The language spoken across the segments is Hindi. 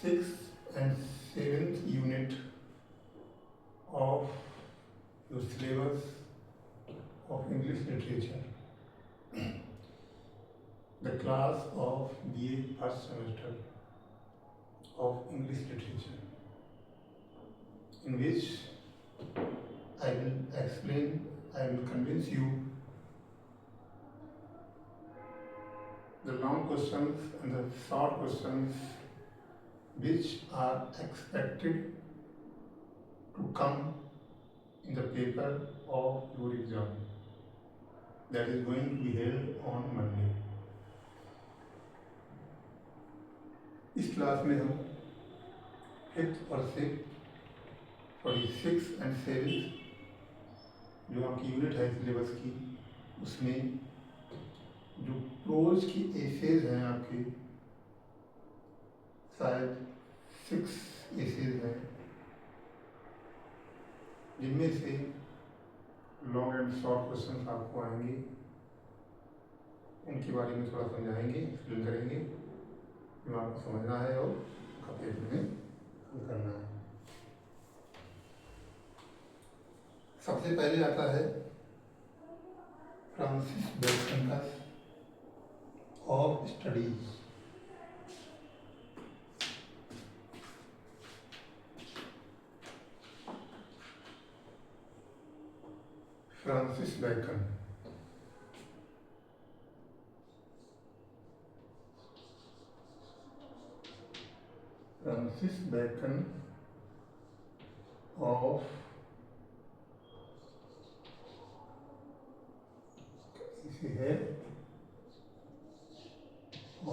sixth and seventh unit of your syllabus of English literature, the class of BA first semester of English literature, in which I will convince you the long questions and the short questions which are expected to come in the paper of your exam that is going to be held on Monday. इस क्लास में हम फिफ्थ और सिक्स एंड सेवेंथ जो आपकी यूनिट है सिलेबस की, उसमें जो प्रोज की एसेज हैं आपके शायद 6 एसेज हैं, जिनमें से लॉन्ग एंड शॉर्ट क्वेश्चन आपको आएंगे, उनके बारे में थोड़ा समझाएंगे, एक्सप्लेन करेंगे, जो आपको समझना है और आपका पेपर में हल करना है। सबसे पहले आता है फ्रांसिस बेकन का of studies. Francis Bacon of इसे है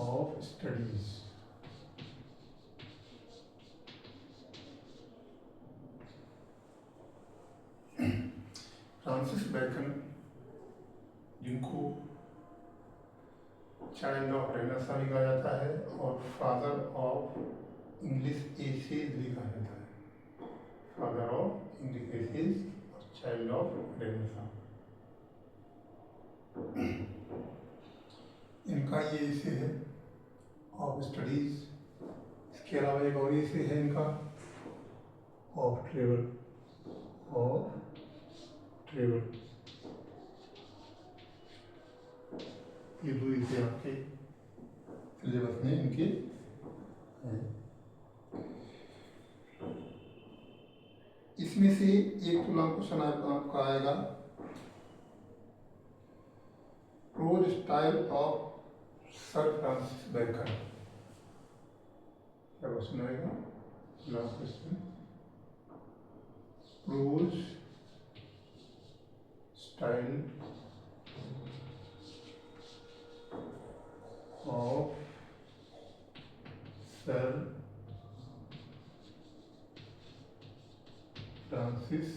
ऑफ स्टडीज। फ्रांसिस बेकन, जिनको चाइल्ड ऑफ रेनेसां भी कहा जाता है और फादर ऑफ इंग्लिश एसेज भी कहा जाता है, फादर ऑफ इंग्लिश एसेज और चाइल्ड ऑफ रेनेसां। इनका ये एसे है ऑफ स्टडीज। इसके अलावा एक और एसे है इनका ऑफ ट्रेवल। ये दो एसे आपके सिलेबस में इनके हैं। इसमें से एक तो लॉन्ग क्वेश्चन आपका आएगा, prose style of sir Francis Bacon. क्या क्वेश्चन आएगा? Last question, prose style of sir Francis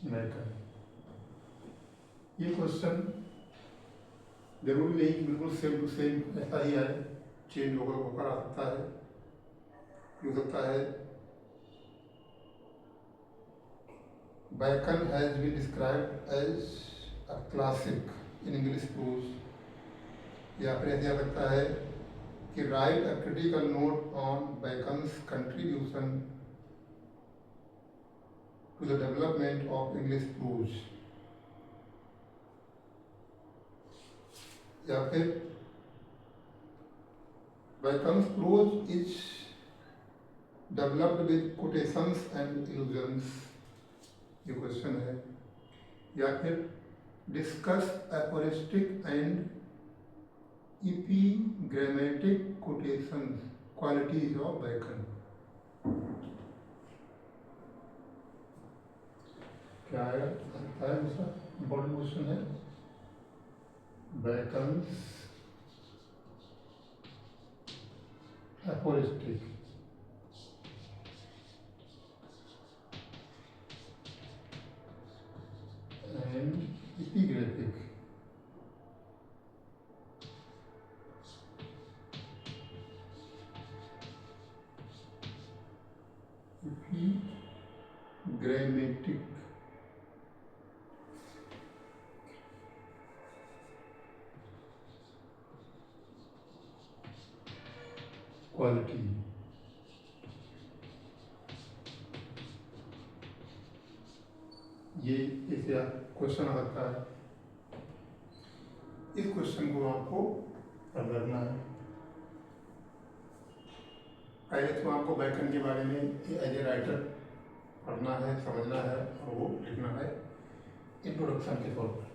Bacon. ये क्वेश्चन जरूरी नहीं कि बिल्कुल सेम टू सेम ऐसा ही आए, चेंज होकर आ सकता है। हो सकता है Bacon has been described as a classic in English prose, या फिर ऐसा सकता है कि write a critical note on Bacon's contribution to the development of English prose, या फिर Bacon's prose is developed with quotations and allusions, ये क्वेश्चन है। या फिर discuss aphoristic and epigrammatic quotations qualities of Bacon. क्या आएगा? सकता है दूसरा इंपॉर्टेंट क्वेश्चन है, Bacon's aphoristic and epigraphic quality. ये ऐसे क्वेश्चन आ सकता है, इस क्वेश्चन को आपको करना है। पहले तो आपको व्याकरण के बारे में एज ए राइटर पढ़ना है, समझना है और वो लिखना है इंट्रोडक्शन के तौर पर।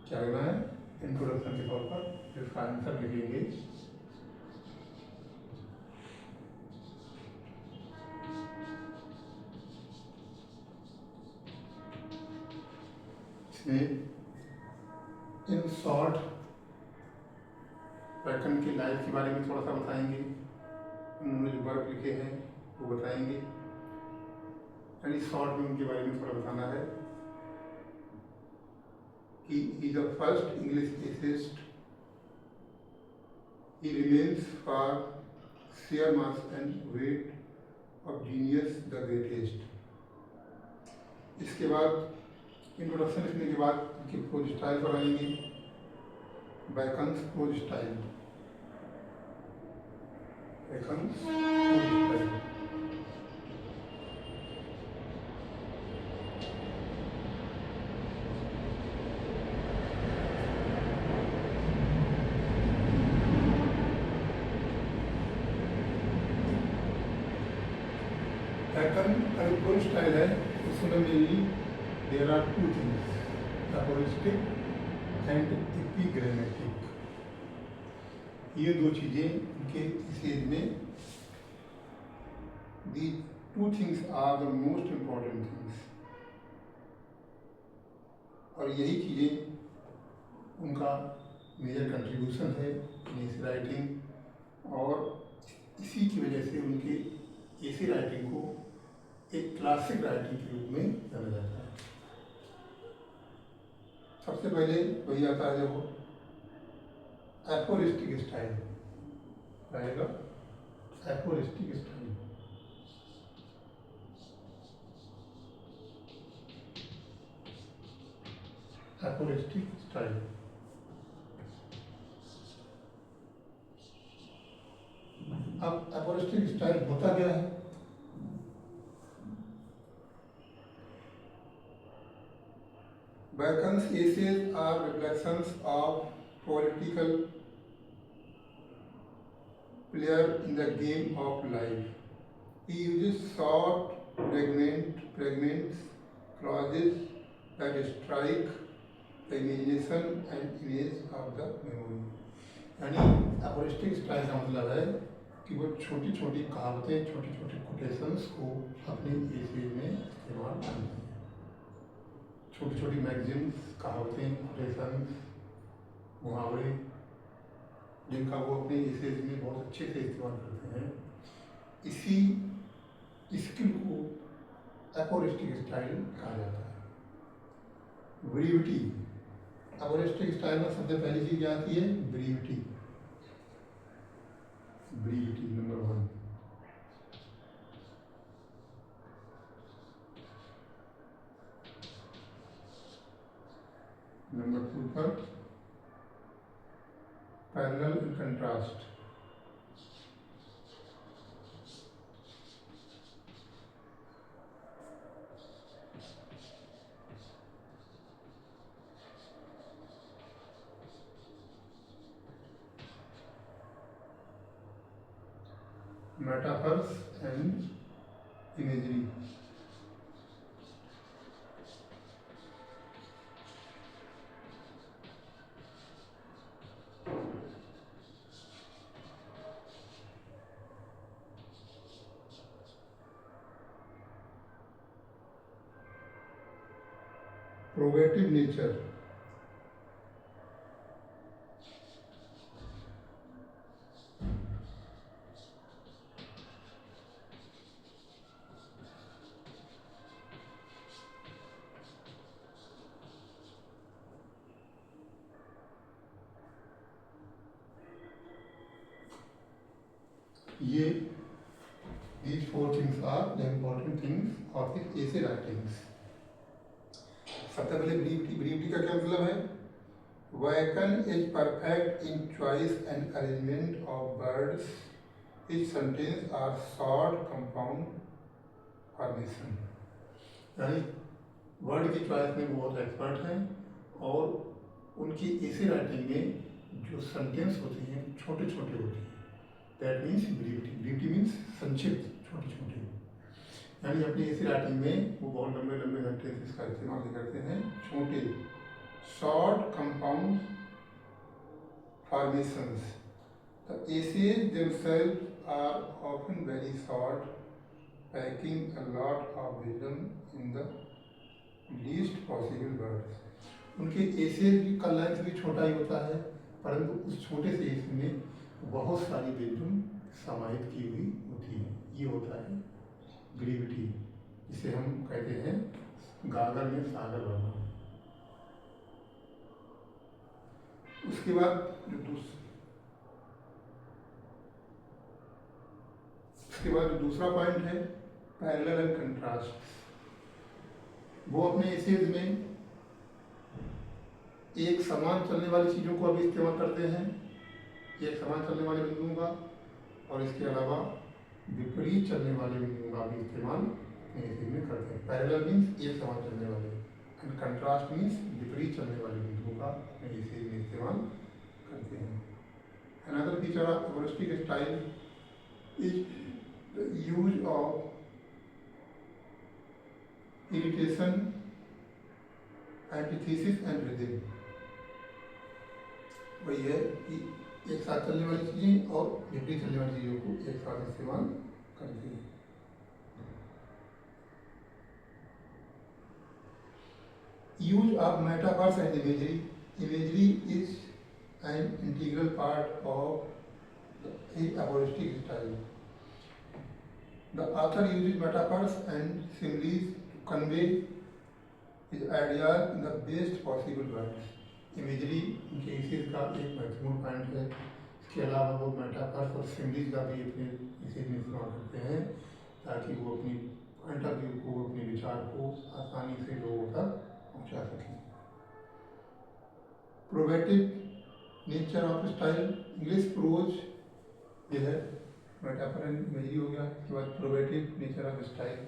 क्या लिखना है? इंट्रोडक्शन के तौर पर, जिसका आंसर लिखेंगे इसमें इन शॉर्ट व्याकरण की लाइफ के बारे में थोड़ा सा बताएंगे, उन्होंने जो वर्क लिखे हैं वो बताएंगे, यानी शॉर्ट में उनके बारे में थोड़ा बताना है कि he is the first English essayist. He remains for sheer mass and weight of genius the greatest. इसके बाद इंट्रोडक्शन लिखने के बाद उनकी प्रोज स्टाइल पर आएंगे, Bacon's prose style. Bacon's prose style prose style है, उसमें mainly there are two things, aphoristic and epigrammatic. ये दो चीज़ें उनके इस में, the two things are the most important things, और यही चीज़ें उनका मेजर कंट्रीब्यूशन है इन राइटिंग, और इसी की वजह से उनके ऐसी राइटिंग को एक क्लासिक राइटिंग के रूप में जाना जाता है। सबसे पहले वही आता है जो एपोरिस्टिक स्टाइल रहेगा, एपोरिस्टिक स्टाइल। एपोरिस्टिक स्टाइल अब एपोरिस्टिक स्टाइल होता क्या है? Bacon's essays are reflections of political player in the game of life. He uses short, pregnant clauses that strike the imagination and image of the memory. यानी एपोरिस्टिक स्टाइल का मतलब है कि वो छोटी छोटी कहावतें, छोटी छोटी कोटेशंस को अपने एसेज में इस्तेमाल करते हैं। छोटी छोटी मैगजीन्स, कहावतें, कोटेशंस, मुहावरे, जिनका वो अपने एसेज में बहुत अच्छे से इस्तेमाल करते हैं, इसी स्किल को एपोरिस्टिक स्टाइल कहा जाता है। ब्रीविटी, एपोरिस्टिक स्टाइल में सबसे पहली चीज क्या आती है? ब्रीविटी। ब्रीविटी नंबर 1। नंबर 2 पर parallel and contrast. Metaphors and imagery. Provocative nature. ये these 4 things are the important things of the essay writings। सबसे पहले ब्रीविटी। ब्रीविटी का क्या मतलब है? Bacon is perfect in choice and arrangement of words. Each sentence are short compound formation. यानी वर्ड की चॉइस में बहुत एक्सपर्ट हैं और उनकी ऐसी राइटिंग में जो सेंटेंस होती हैं छोटे छोटे होती हैं. That means brevity. Brevity means संक्षिप्त, छोटे छोटे. यानी अपनी ऐसी राइटिंग में वो बहुत लंबे लंबे सेंटेंसेस का इस्तेमाल करते हैं. छोटे short compound formations. The essays themselves are often very short, packing a lot of wisdom in the least possible words. उनके एसेज भी का लेंथ भी छोटा ही होता है, परंतु उस छोटे से एसे में बहुत सारी विजडम समाहित की हुई होती है. ये होता है ब्रीविटी, जिसे हम कहते हैं गागर में सागर भरना. उसके बाद जो दूसरा पॉइंट है पैरेलल एंड कंट्रास्ट. वो अपने एसेज में एक समान चलने वाली चीज़ों को अभी इस्तेमाल करते हैं, एक समान चलने वाले बिंदुओं का, और इसके अलावा विपरीत चलने वाले बिंदुओं का भी इस्तेमाल एसेज में करते हैं. पैरेलल मीन्स एक समान चलने वाले, एंड कंट्रास्ट मीन्स विपरीत चलने वाले बिंदुओं का एसेज में इस्तेमाल करते हैं. Another feature of humoristic style is the use of irritation, antithesis and rhythm. वही है कि एक साथ चलने वाली चीज़ें और विपरीत चलने वाली चीज़ों को एक साथ इस्तेमाल करते हैं. Use of metaphors and imagery. Imagery is an integral part of the aphoristic style. The author uses metaphors and similes to convey his ideas in the best possible words. Imagery उनके इसेज का एक महत्वपूर्ण पॉइंट है. इसके अलावा वो मेटाफर्स और सिमिलीज का भी अपने इसेज में इस्तेमाल करते हैं ताकि वो अपनी पॉइंट ऑफ व्यू को, अपने विचार को आसानी से लोगों तक पहुंचा सकें. Probative nature of style. English pros ये है, मेटाफर एंड इमेजरी हो गया. इसके बाद प्रोबेटिव नेचर ऑफ स्टाइल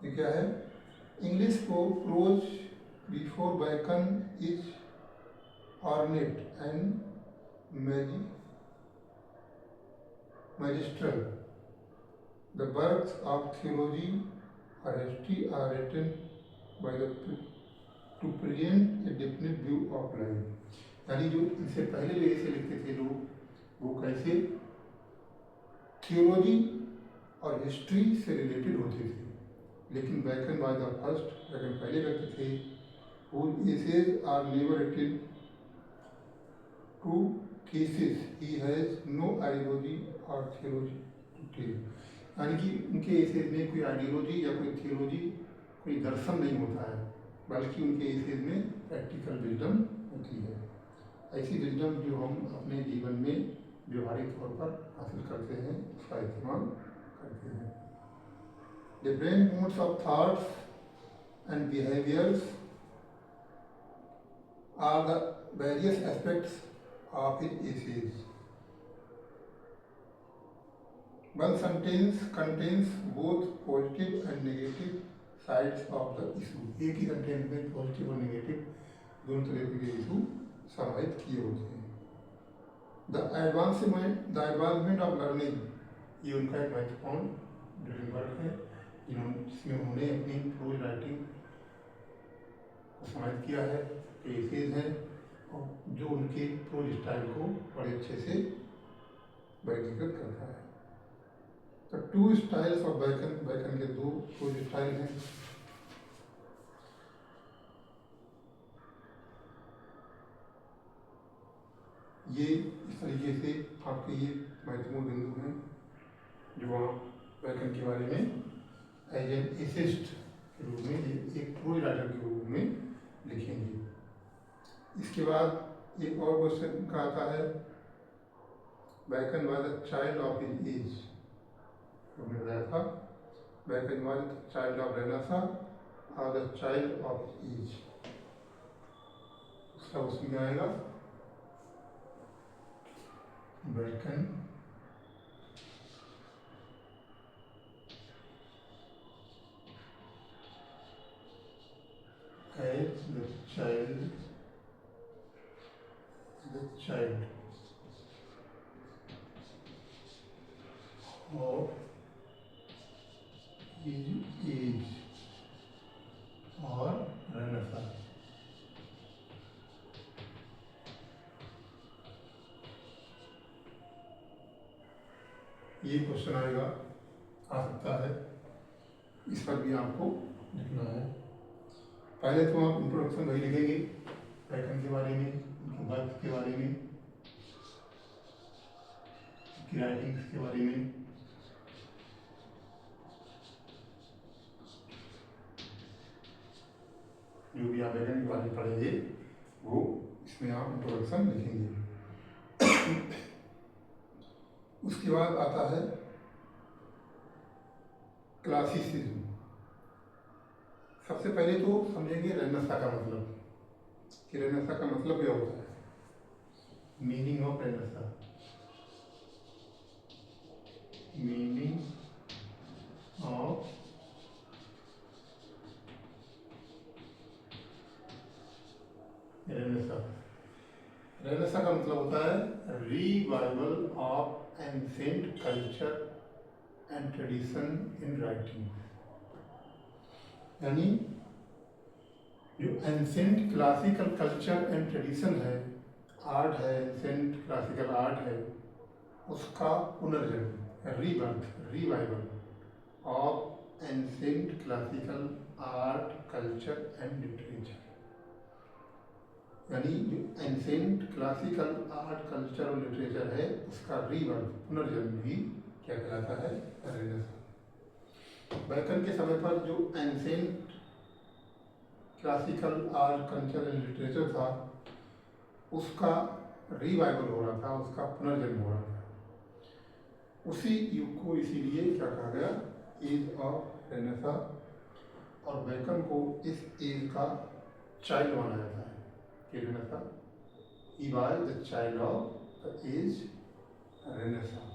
ये क्या है? इंग्लिश को prose before Bacon is ornate and magistral. The works of theology or history are written by the to present a definite view of life. यानी जो इनसे पहले जो ऐसे लिखते थे लोग, वो कैसे थियोलॉजी और हिस्ट्री से रिलेटेड होते थे. लेकिन bacon was the first, bacon पहले व्यक्ति थे whose essays are never written to thesis. He has no ideology or theology to tell. यानी कि उनके एसेज में कोई आइडियोलॉजी या कोई थियोलॉजी, कोई दर्शन नहीं होता है, बल्कि उनके एसेज में प्रैक्टिकल विजडम होती है. ऐसी विजडम जो हम अपने जीवन में व्यवहारिक तौर पर हासिल करते हैं, उसका इस्तेमाल करते हैं. Different modes of thoughts and behaviours are the various aspects of his essays. One sentence contains both positive and negative sides of the issue. एक ही सेंटेंस में पॉजिटिव और नेगेटिव दोनों तरह के इशू समाहित किए होते हैं. The advancement of learning, ये उनका एक महत्वपूर्ण वर्क है जिसमें उन्होंने अपनी प्रोज राइटिंग को समाहित किया है. एसेज हैं और जो उनके प्रोज स्टाइल को बड़े अच्छे से वर्गीकृत करता है. तो two styles of Bacon, Bacon के दो प्रोज स्टाइल हैं. ये इस तरीके से आपके ये महत्वपूर्ण बिंदु हैं जो वहाँ बैकन के बारे में एज एन एसिस्ट के रूप में, एक प्रोज राइटर के रूप में लिखेंगे. इसके बाद एक और क्वेश्चन का आता है, bacon was the child of his as. हमने बताया था bacon was the child of Renaissance और द चाइल्ड ऑफ एज. दूसरा क्वेश्चन क्या आएगा, bacon as the child of his age और Renaissance। ये क्वेश्चन आएगा, आ सकता है, इस पर भी आपको लिखना है। पहले तो आप इंट्रोडक्शन वही लिखेंगे, बैकन के बारे में, उनके बर्थ के बारे में, उनकी राइटिंग्स के बारे में, जो भी आप बैकन के बारे में पढ़ेंगे वो इसमें आप इंट्रोडक्शन लिखेंगे। उसके बाद आता है क्लासिसिज्म। सबसे पहले तो समझेंगे रेनेसां का मतलब, कि रेनेसां का मतलब क्या होता है, meaning of renaissance. Meaning of renaissance. Renaissance का मतलब होता है revival of ancient culture and tradition in writing. यानी जो ancient classical culture and tradition है, आर्ट है, एंशिएंट क्लासिकल आर्ट है, उसका पुनर्जन्म, rebirth, revival of ancient classical art, culture and literature. यानी जो एंशिएंट क्लासिकल आर्ट, कल्चर और लिटरेचर है, उसका रीबर्थ, पुनर्जन्म भी क्या कहलाता है, रेनेसां। बैकन के समय पर जो ancient classical art, culture and literature था, उसका रिवाइवल हो रहा था, उसका पुनर्जन्म हो रहा था। उसी युग को इसीलिए क्या कहा गया, एज ऑफ रेनेसां, और बैकन को इस एज का चाइल्ड माना जाता है कि Renaissance, he was the child of the age Renaissance.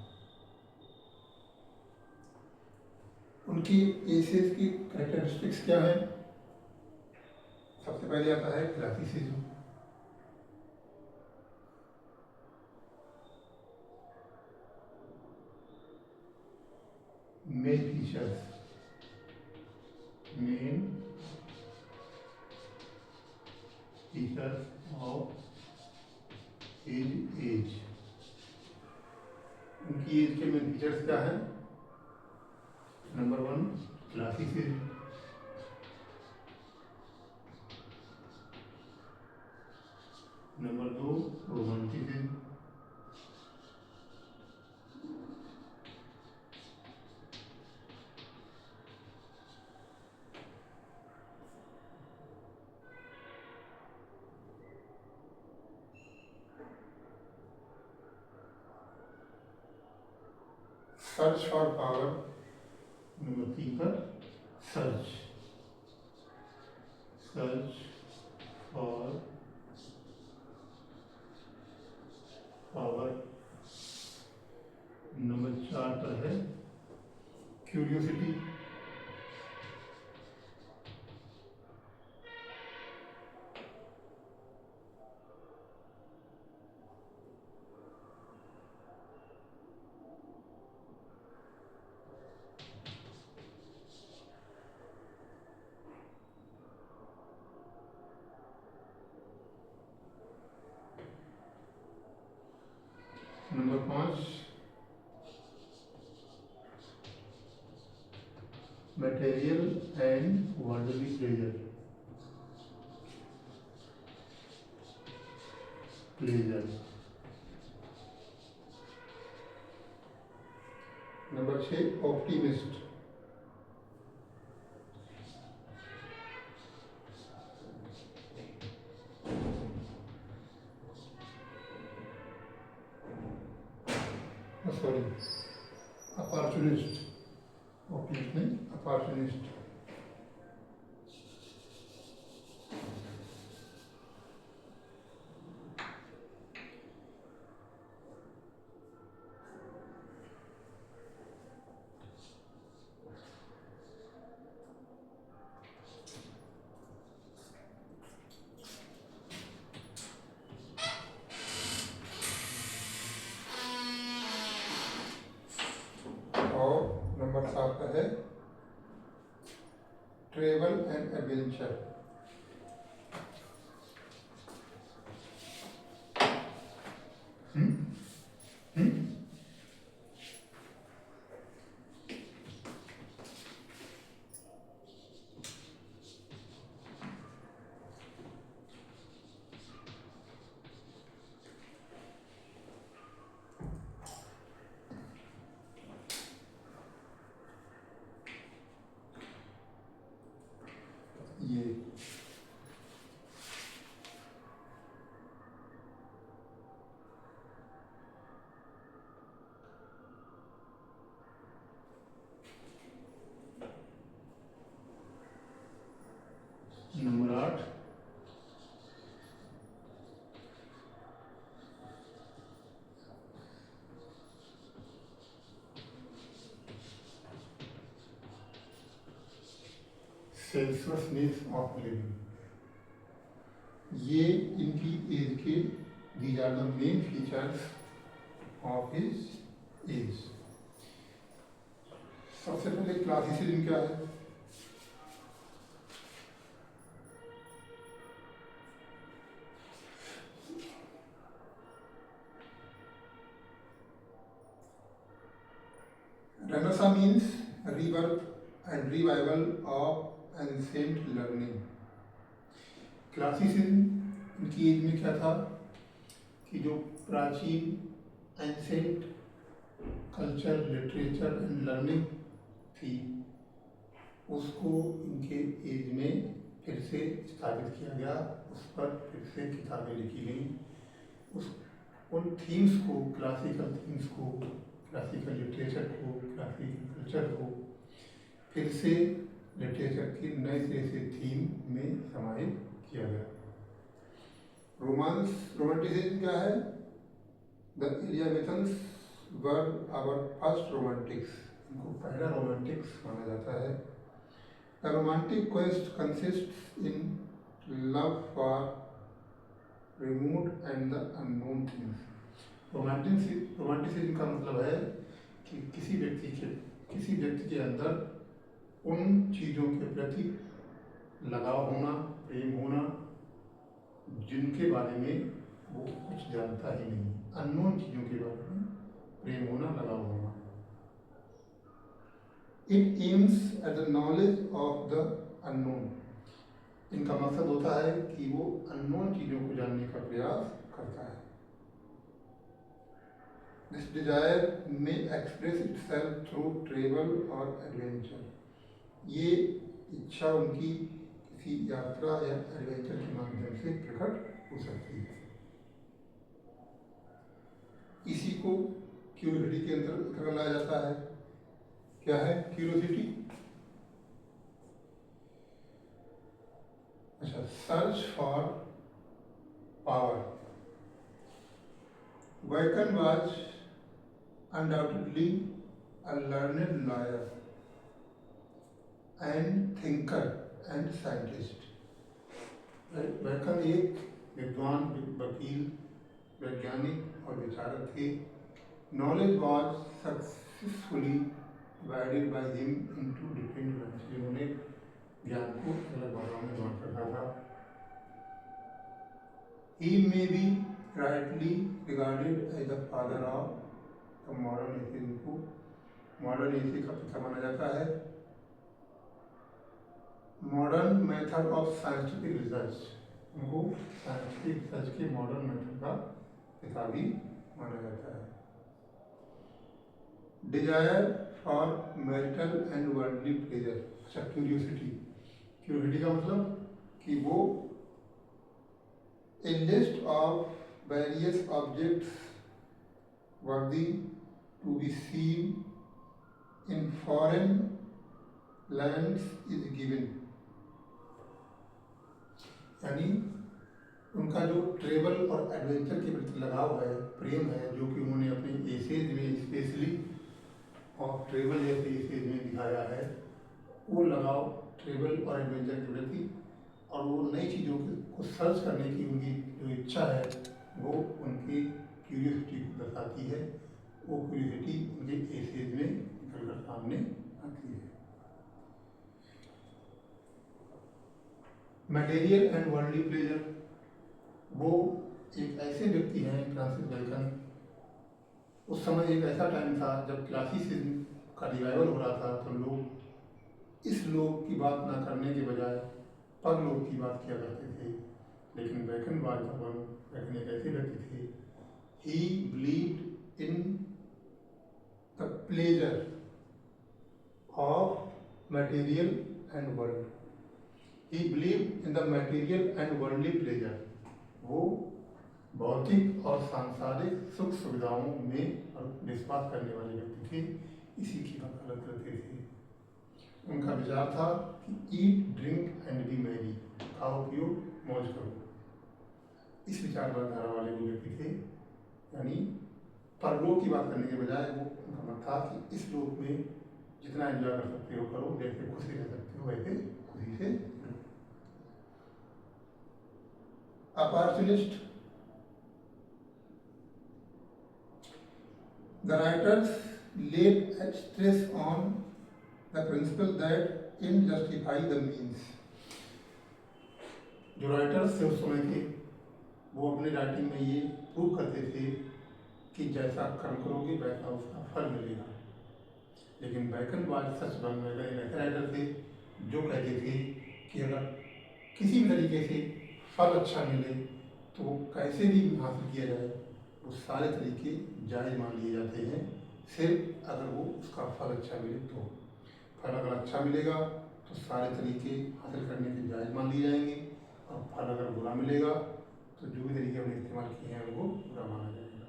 उनकी एसेस की कैरेक्टरिस्टिक्स क्या है, सबसे पहले आता है classicism. Main features, main features of age age. उनकी एज के मेन फीचर्स क्या है, number 1 classicism, number 2 romanticism, search for power, number 3 पर सर्च फॉर पावर, नंबर 4 पर है curiosity, number 5 material and worldly pleasure, number 6 optimist, sorry opportunist, optimist नहीं, अपॉर्चुनिस्ट। है ट्रेवल एंड एडवेंचर। ये नंबर 8 सेल्सलेसनेस ऑफ लिविंग। ये इनकी एज के these are the main features of his age. सबसे पहले क्लासिसिज्म क्या है? Renaissance means rebirth and revival of ancient learning. Classicism इनकी एज में क्या था कि जो प्राचीन ancient culture, literature and learning थी उसको इनके एज में फिर से स्थापित किया गया, उस पर फिर से किताबें लिखी गई। उस उन थीम्स को, क्लासिकल थीम्स को, क्लासिकल लिटरेचर को, क्लासिकल कल्चर को फिर से लिटरेचर की नए सिरे से थीम में समाहित किया गया। रोमांटिसिज्म क्या है? The Elizabethans were our first romantics. इनको पहला रोमांटिक्स माना जाता है। The romantic quest consists in love for remote and the unknown things. Romanticism का मतलब है कि किसी व्यक्ति के अंदर उन चीज़ों के प्रति लगाव होना, प्रेम होना जिनके बारे में वो कुछ जानता ही नहीं। अननोन चीज़ों के बारे में प्रेम होना, लगाव होना। It aims at the knowledge of the unknown. इनका मकसद होता है कि वो अननोन चीज़ों को जानने का प्रयास करता है। This desire may express itself through travel or adventure. ये इच्छा उनकी किसी यात्रा या एडवेंचर के माध्यम से प्रकट हो सकती है। इसी को क्यूरियोसिटी के अंदर लाया जाता है। क्या है क्यूरियोसिटी? अच्छा, search for power. Bacon was undoubtedly a learned lawyer and thinker and scientist. Bacon एक विद्वान, वकील, वैज्ञानिक और विचारक थे। Knowledge was successfully divided by him into different branches. उन्होंने ज्ञान को अलग भागों में बांट रखा था। He may be rightly regarded as the father of the modern atheism। को मॉडर्न एथी का पिता माना जाता है। Modern method of scientific research, उनको साइंटिफिक रिसर्च के मॉडर्न मेथड का पिता भी माना जाता है। Desire for marital and worldly pleasure. अच्छा, क्यूरियोसिटी का मतलब कि वो a list of various objects worthy to be seen in foreign lands is given। यानी उनका जो ट्रेवल और एडवेंचर के प्रति लगाव है, प्रेम है, जो कि उन्होंने अपने एसेज में स्पेशली और ट्रेवल जैसे एसेज में दिखाया है, वो लगाव ट्रेवल और एडवेंचर के प्रति और वो नई चीज़ों को सर्च करने की उनकी जो इच्छा है वो उनकी क्यूरियोसिटी को दर्शाती है। वो क्यूरियोसिटी उनके एसेज में निकलकर सामने आती है। मटेरियल एंड वर्ल्डली प्लेजर, वो एक ऐसे व्यक्ति हैं फ्रांसिस बेकन। उस समय एक ऐसा टाइम था जब क्लासिसिज्म का रिवाइवल हो रहा था, तो लोग इस लोक की बात ना करने के बजाय परलोक की बात किया करते थे। लेकिन बेकन बेकन एक ऐसे व्यक्ति थे, ही believed in the pleasure of material and world. He believed in the material and worldly pleasure. वो भौतिक और सांसारिक सुख सुविधाओं में विश्वास करने वाले व्यक्ति थे, इसी की वकालत करते थे। उनका विचार था कि eat drink and B Mary, खाओ पियो मौज करो। इस विचारधारा वाले वो व्यक्ति थे, यानी परलोक की बात करने के बजाय वो उनका मत था कि इस लोक में जितना एंजॉय कर सकते हो करो, जैसे खुशी रह सकते हो वैसे खुशी से। Opportunist, the writers laid stress on the principle that ends justify the means. जो राइटर्स थे उस समय के, वो अपने राइटिंग में ये प्रूव करते थे कि जैसा कर्म करोगे वैसा उसका फल मिलेगा। लेकिन बैकन वाज सच बनने वाले ऐसे राइटर थे जो कहते थे कि अगर किसी भी तरीके से फल अच्छा मिले तो वो कैसे भी हासिल किया जाए, वो सारे तरीके जायज़ मान लिए जाते हैं, सिर्फ अगर वो उसका फल अच्छा मिले तो। फल अगर अच्छा मिलेगा तो सारे तरीके हासिल करने के जायज़ मान लिए जाएंगे, और फल अगर बुरा मिलेगा तो जो भी तरीके हमने इस्तेमाल किए हैं उनको बुरा माना जाएगा।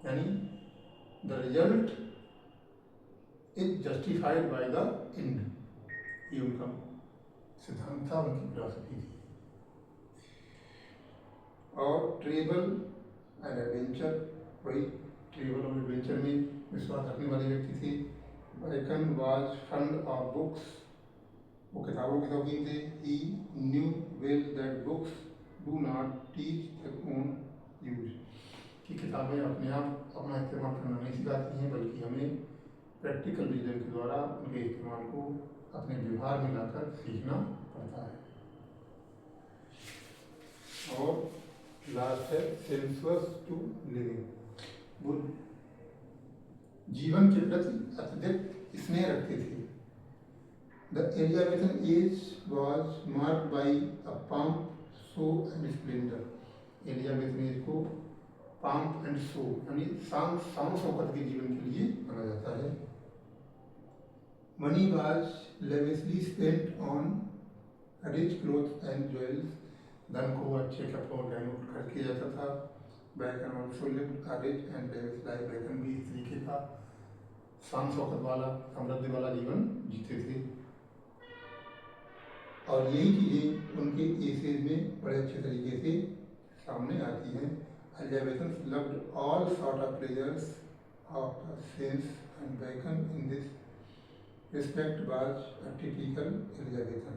यानी the result is justified by the end, ये उनका सिद्धांत था, उनकी फिलॉसफी थी। और ट्रेवल एंड एडवेंचर, वही ट्रेवल और एडवेंचर में विश्वास रखने वाले व्यक्ति थे। Bacon was fond of books, वो किताबों के शौकीन थे। He knew well that books do not teach their own use, कि किताबें अपने आप अपना इस्तेमाल करना नहीं सिखाती हैं, बल्कि हमें प्रैक्टिकल विजन के द्वारा उनके इस्तेमाल को अपने व्यवहार में लाकर सीखना पड़ता है। और लास्ट है सेंसुअस टू लिविंग, वो जीवन के प्रति अत्यधिक स्नेह रखते थे। The Elizabethan age was marked by a pump, show and Splendor. Elizabethan age को पंप एंड शो यानी शान शौकत के जीवन के लिए माना जाता है। Money was lavishly spent on rich cloth and jewels, धन को अच्छे कपड़ों और गहनों पर खर्च किया जाता था। Bacon also lived a rich and lavish life, bacon भी इस तरीके का शान शौकत वाला समृद्धि वाला जीवन जीते थे। और यही चीज़ें उनके एसेज में बड़े अच्छे तरीके से सामने आती हैं। Elizabethan loved all sort of pleasures of the sense and bacon in this respect was a typical Elizabethan.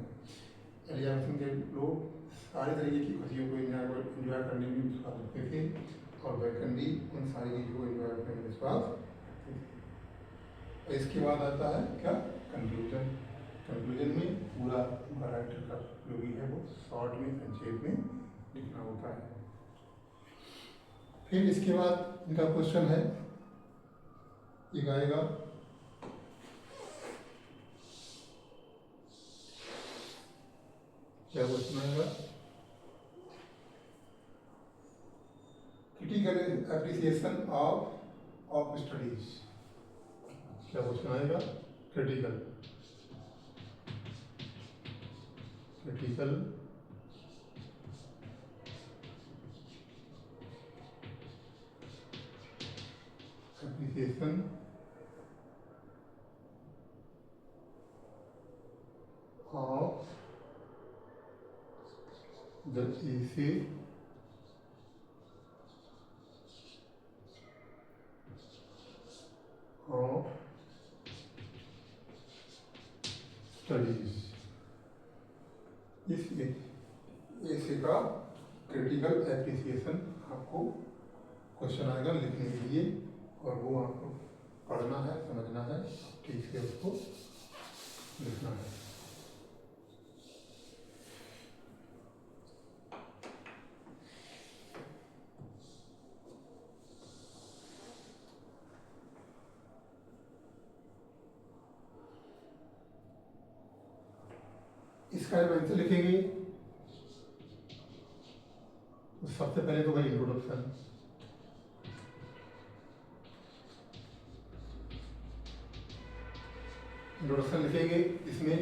Elizabethan के लोग सारे तरीके की खुशियों को एंजॉय करने में विश्वास रखते थे, और बैकन भी उन सारी चीज़ों को एंजॉय करने में विश्वास रखते थे। इसके बाद आता है क्या, कंक्लूजन। कंक्लूजन में पूरा राइटर का जो भी है वो शॉर्ट में संक्षेप में लिखना होता है। फिर इसके बाद इनका क्वेश्चन है, एक आएगा क्या क्वेश्चन आएगा, क्रिटिकल एप्रिसिएशन ऑफ स्टडीज। क्या क्वेश्चन आएगा, critical appreciation of the essay of studies। इस ऐसे का क्रिटिकल एप्रिसिएशन आपको क्वेश्चन आएगा लिखने के लिए, और वो आपको पढ़ना है, समझना है, ठीक से उसको लिखना है। इसका जब आंसर लिखेंगे तो सबसे पहले तो भाई इंट्रोडक्शन, लिखेंगे, इसमें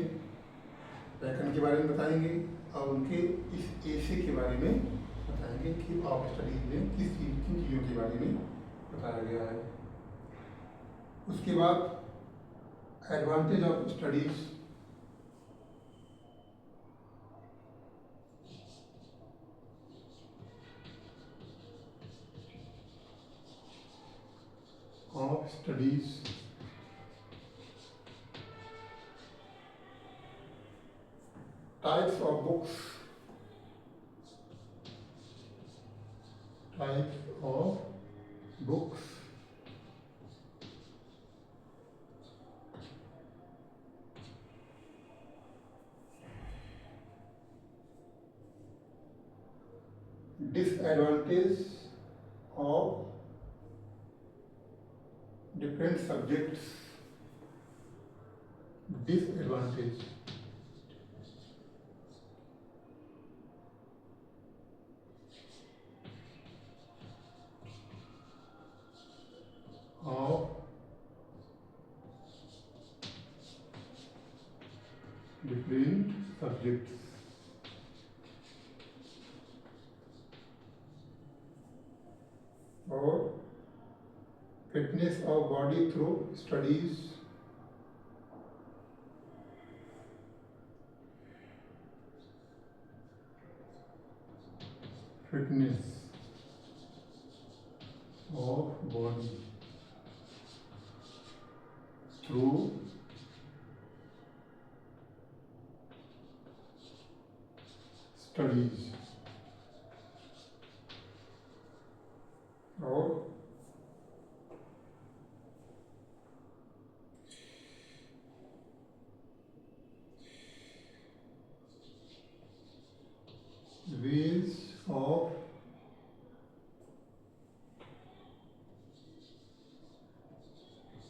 व्याकरण के बारे में बताएंगे और उनके इस एसे के बारे में बताएंगे कि ऑफ स्टडीज में किन चीज़ों के बारे में बताया गया है। उसके बाद advantage of studies, types of books, disadvantage of different subjects, disadvantage of different subjects, और fitness of body through studies, fitness of body through studies, और ways of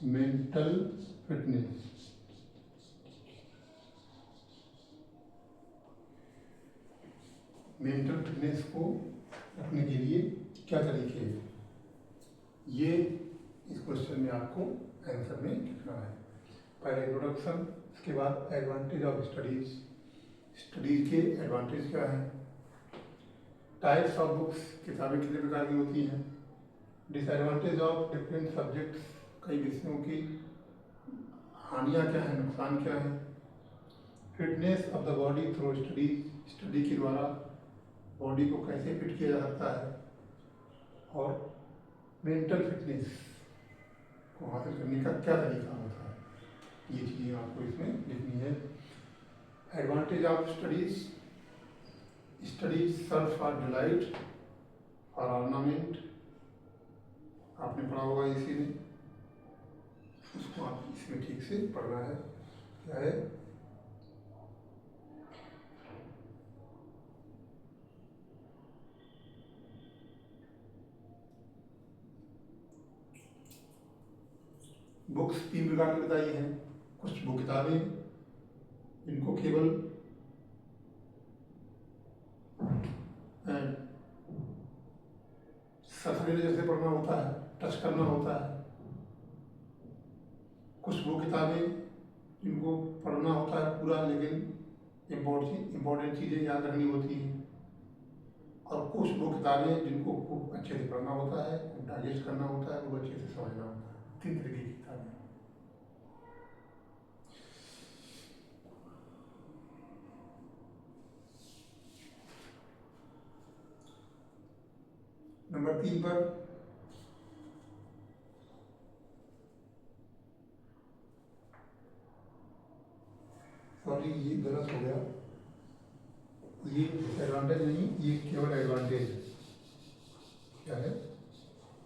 mental fitness, mental fitness को रखने के लिए क्या तरीके हैं, ये इस क्वेश्चन में आपको आंसर में लिखना है। पहले इंट्रोडक्शन, उसके बाद एडवांटेज ऑफ स्टडीज, स्टडीज के एडवांटेज क्या है, टाइप्स ऑफ बुक्स, किताबें कितने प्रकार की होती हैं, डिसएडवांटेज ऑफ डिफरेंट सब्जेक्ट्स, कई विषयों की हानियाँ क्या हैं, नुकसान क्या हैं, fitness of the body through studies, study के द्वारा बॉडी को कैसे फिट किया जा सकता है, और मेंटल फिटनेस को हासिल करने का क्या तरीका होता है, ये चीज़ें आपको इसमें लिखनी है। Advantage of studies, studies serve for delight, for ornament, आपने पढ़ा होगा इसी में, उसको आप इसमें ठीक से पढ़ना है। क्या है, बुक्स तीन प्रकार की बताई हैं। कुछ वो किताबें इनको केवल सफरेज जैसे पढ़ना होता है, टच करना होता है। कुछ वो किताबें जिनको पढ़ना होता है पूरा, लेकिन इम्पोर्टेंट चीज़ें याद रखनी होती हैं। और कुछ वो किताबें जिनको खूब अच्छे से पढ़ना होता है, डाइजेस्ट करना होता है, वो अच्छे से समझना होता है। तीन तरह की किताबें। नंबर 3 पर सॉरी, ये गलत हो गया, ये एडवांटेज नहीं, ये केवल एडवांटेज है। क्या है,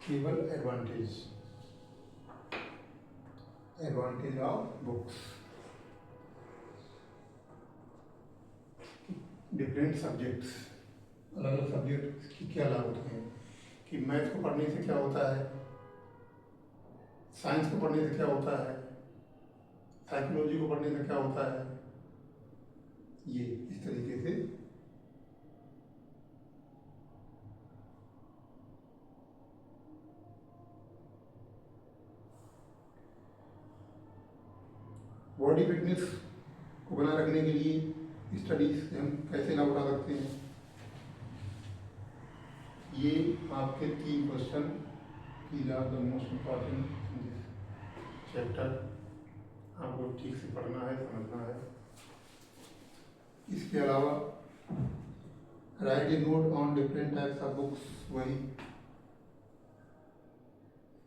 केवल advantage, advantage of books. Different subjects, अलग अलग सब्जेक्ट की क्या लाभ होते हैं, कि मैथ को पढ़ने से क्या होता है, साइंस को पढ़ने से क्या होता है, साइकोलॉजी को पढ़ने से क्या होता है, ये इस तरीके से बॉडी फिटनेस को बनाए रखने के लिए स्टडीज हम कैसे लाभ उठा सकते हैं। ये आपके 3 क्वेश्चन की are the most important in this chapter, आपको ठीक से पढ़ना है, समझना है। इसके अलावा write a note on different types of books, वही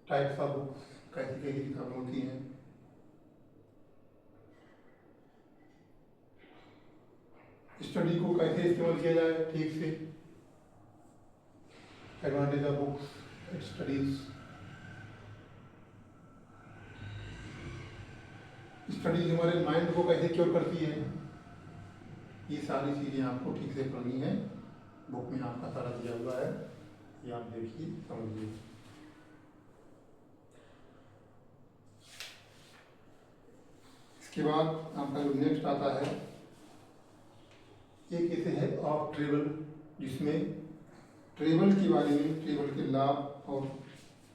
टाइप्स ऑफ बुक्स कैसी कैसी किताबें होती हैं, स्टडी को कैसे इस्तेमाल किया जाए ठीक से, advantage of books studies, studies हमारे माइंड को कैसे क्योर करती है, ये सारी चीज़ें आपको ठीक से पढ़नी है। बुक में आपका सारा दिया हुआ है, ये आप देखिए समझिए। इसके बाद आपका जो नेक्स्ट आता है, एक ऐसे है ऑफ ट्रेवल, जिसमें ट्रेवल के बारे में, ट्रेवल के लाभ और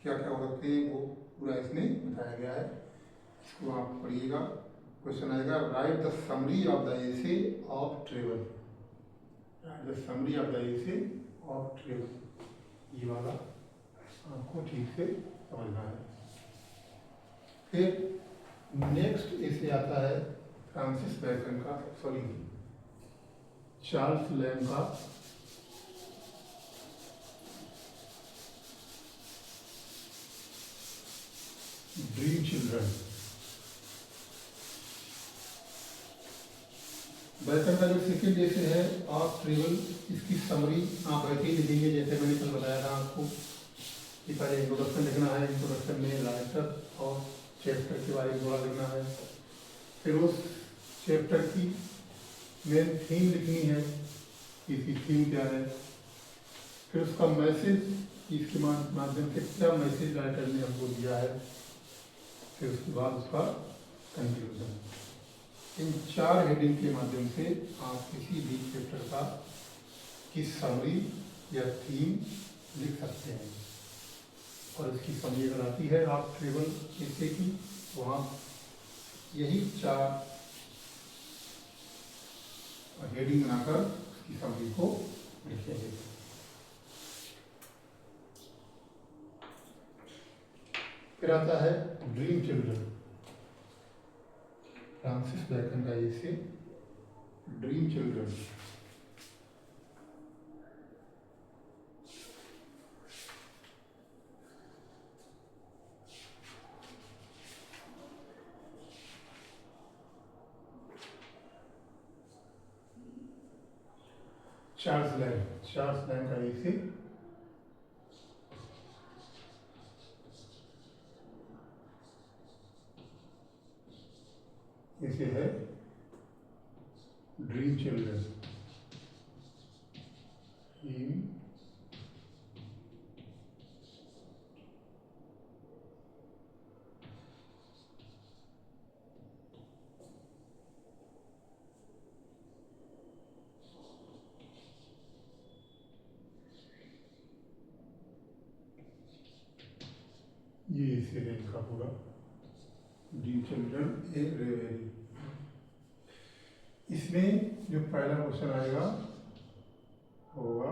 क्या क्या हो सकते हैं वो पूरा इसमें बताया गया है। इसको आप पढ़िएगा। क्वेश्चन आएगा, right the summary of the essay of travel, right the summary of the essay of travel, ये वाला आपको ठीक से समझना है। फिर नेक्स्ट ऐसे आता है फ्रांसिस बैकन का, सॉरी चार्ल्स लैम्ब का ड्रीम चिल्ड्रन। बैकन का जो सेकेंड ऐसे है ऑफ ट्रेवल, इसकी समरी आप ऐसे ही लिखेंगे जैसे मैंने कल बताया था आपको कि पहले इंट्रोडक्शन लिखना है, इंट्रोडक्शन में राइटर और चैप्टर के बारे में थोड़ा लिखना है, फिर उस चैप्टर की मेन थीम लिखनी है कि इसकी थीम क्या है, फिर उसका मैसेज, इसके माध्यम से क्या मैसेज राइटर ने हमको दिया है, फिर उसके बाद उसका कंक्लूजन। इन 4 हेडिंग के माध्यम से आप किसी भी चैप्टर का की समरी या थीम लिख सकते हैं। और इसकी समरी अगर आती है आप ट्रेवल ऐसे की, तो आप यही 4 हेडिंग बनाकर उसकी समरी को लिखेंगे। फिर आता है ड्रीम चिल्ड्रन, फ्रांसिस बैकन का ऐसे ड्रीम चिल्ड्रन। चार्ल्स लैम्ब का ऐसे इसे है ड्रीम चिल्ड्रन। ये इसे है इनका पूरा ड्रीम चिल्ड्रन ए रेवेरी। इसमें जो पहला क्वेश्चन आएगा होगा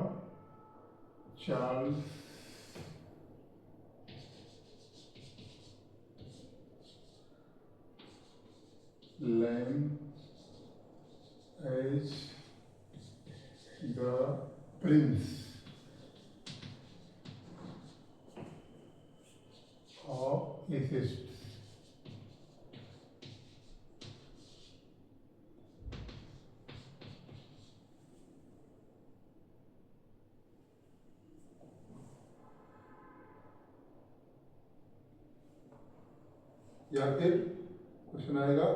Charles Lamb as the prince of atheist. या फिर क्वेश्चन आएगा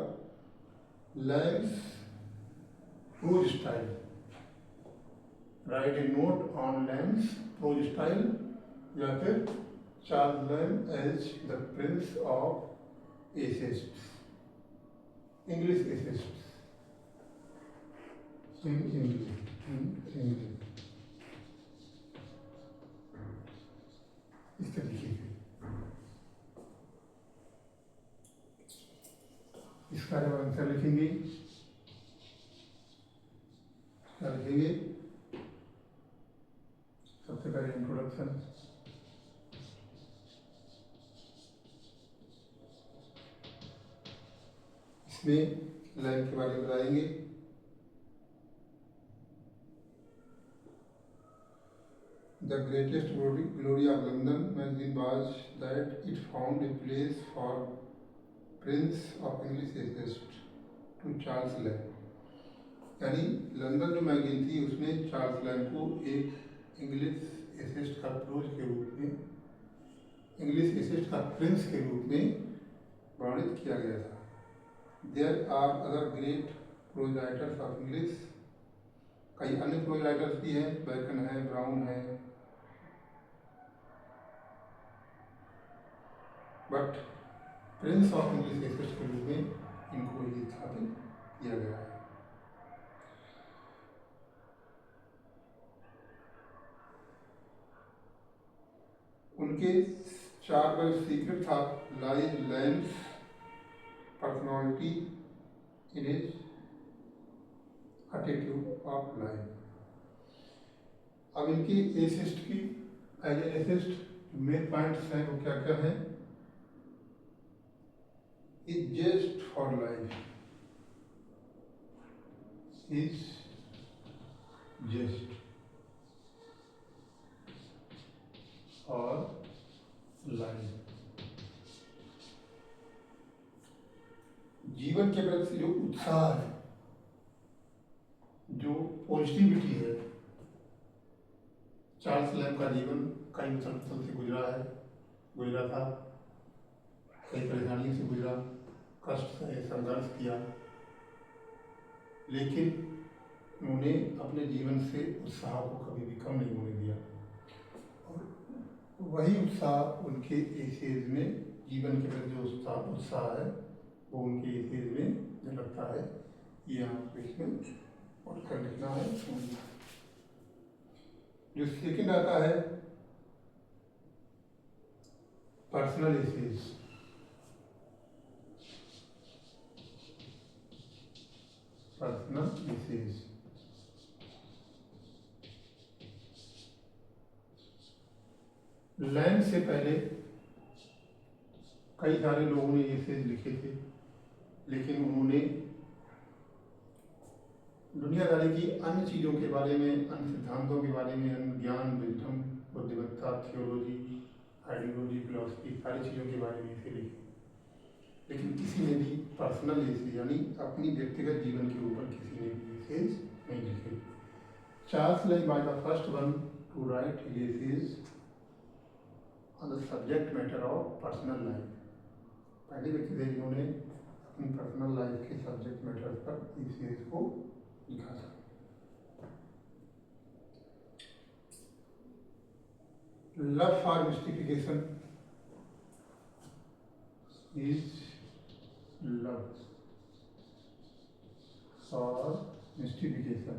Lamb's prose style, write a note on Lamb's prose style, या फिर Charles Lamb as the prince of essayists, English essayists in English इस तरीके से। इसका जब आंसर लिखेंगे क्या लिखेंगे? सबसे पहले इंट्रोडक्शन, इसमें लैम्ब के बारे में बताएंगे। The greatest glory of London magazine was that it found a place for Prince of English Estate to Charles Lamb। यानी लंदन जो मैगजीन थी उसने चार्ल्स लैम्ब को एक इंग्लिश एसेट का प्रोज के रूप में, इंग्लिश एसेट का प्रिंस के रूप में वर्णित किया गया था। There are other great prose writers of English, कई अन्य प्रोज राइटर्स भी हैं, बैकन है, ब्राउन है, but Prince of English asset के रूप में इनको ही स्थापित किया गया है। उनके 4 का सीक्रेट था, lies Lamb's personality in his attitude of life. अब इनकी एसिस्ट की एज एसिस्ट मेन पॉइंट्स हैं वो क्या क्या हैं? Is just for life, is just और लाइफ। जीवन के प्रति जो उत्साह है, जो पॉजिटिविटी है, चार्ल्स लैम्ब का जीवन कई उथल पुथल से गुजरा था, कई परेशानियों से गुजरा, कष्ट से संघर्ष किया, लेकिन उन्होंने अपने जीवन से उत्साह को कभी भी कम नहीं होने दिया, और वही उत्साह उनके एसेज में, जीवन के प्रति जो उत्साह है वो उनके एसेज में झलकता है। ये आपको इसमें पढ़कर लिखना है। जो सेकंड आता है personal essays. Personal essays Lamb से पहले कई सारे लोगों ने एसेज लिखे थे, लेकिन उन्होंने दुनियादारी की अन्य चीज़ों के बारे में, अन्य सिद्धांतों के बारे में, अन्य ज्ञान, विज्डम, बुद्धिमत्ता, थियोलॉजी, आइडियोलॉजी, फिलॉसफी, सारी चीज़ों के बारे में एसे लिखे, लेकिन किसी ने भी पर्सनल एसेज यानी अपनी व्यक्तिगत जीवन के ऊपर किसी ने भी एसेज नहीं लिखे। Charles Lamb was the first one to write essays on the subject matter of personal life. पहले व्यक्ति थे जिन्होंने अपनी पर्सनल लाइफ के सब्जेक्ट मैटर पर एसेज को लिखा था। Love for mystification is love for mystification.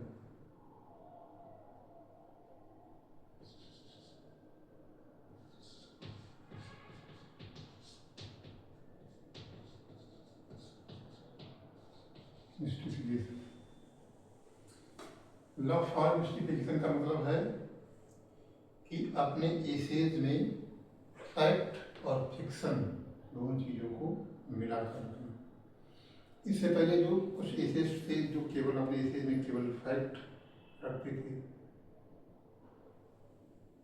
Mystification, love for mystification का मतलब है कि अपने एसेज में फैक्ट और फिक्शन दोनों चीज़ों को मिलाकर रखना। इससे पहले जो कुछ एसेज थे जो केवल अपने एसेज में केवल फैक्ट रखते थे,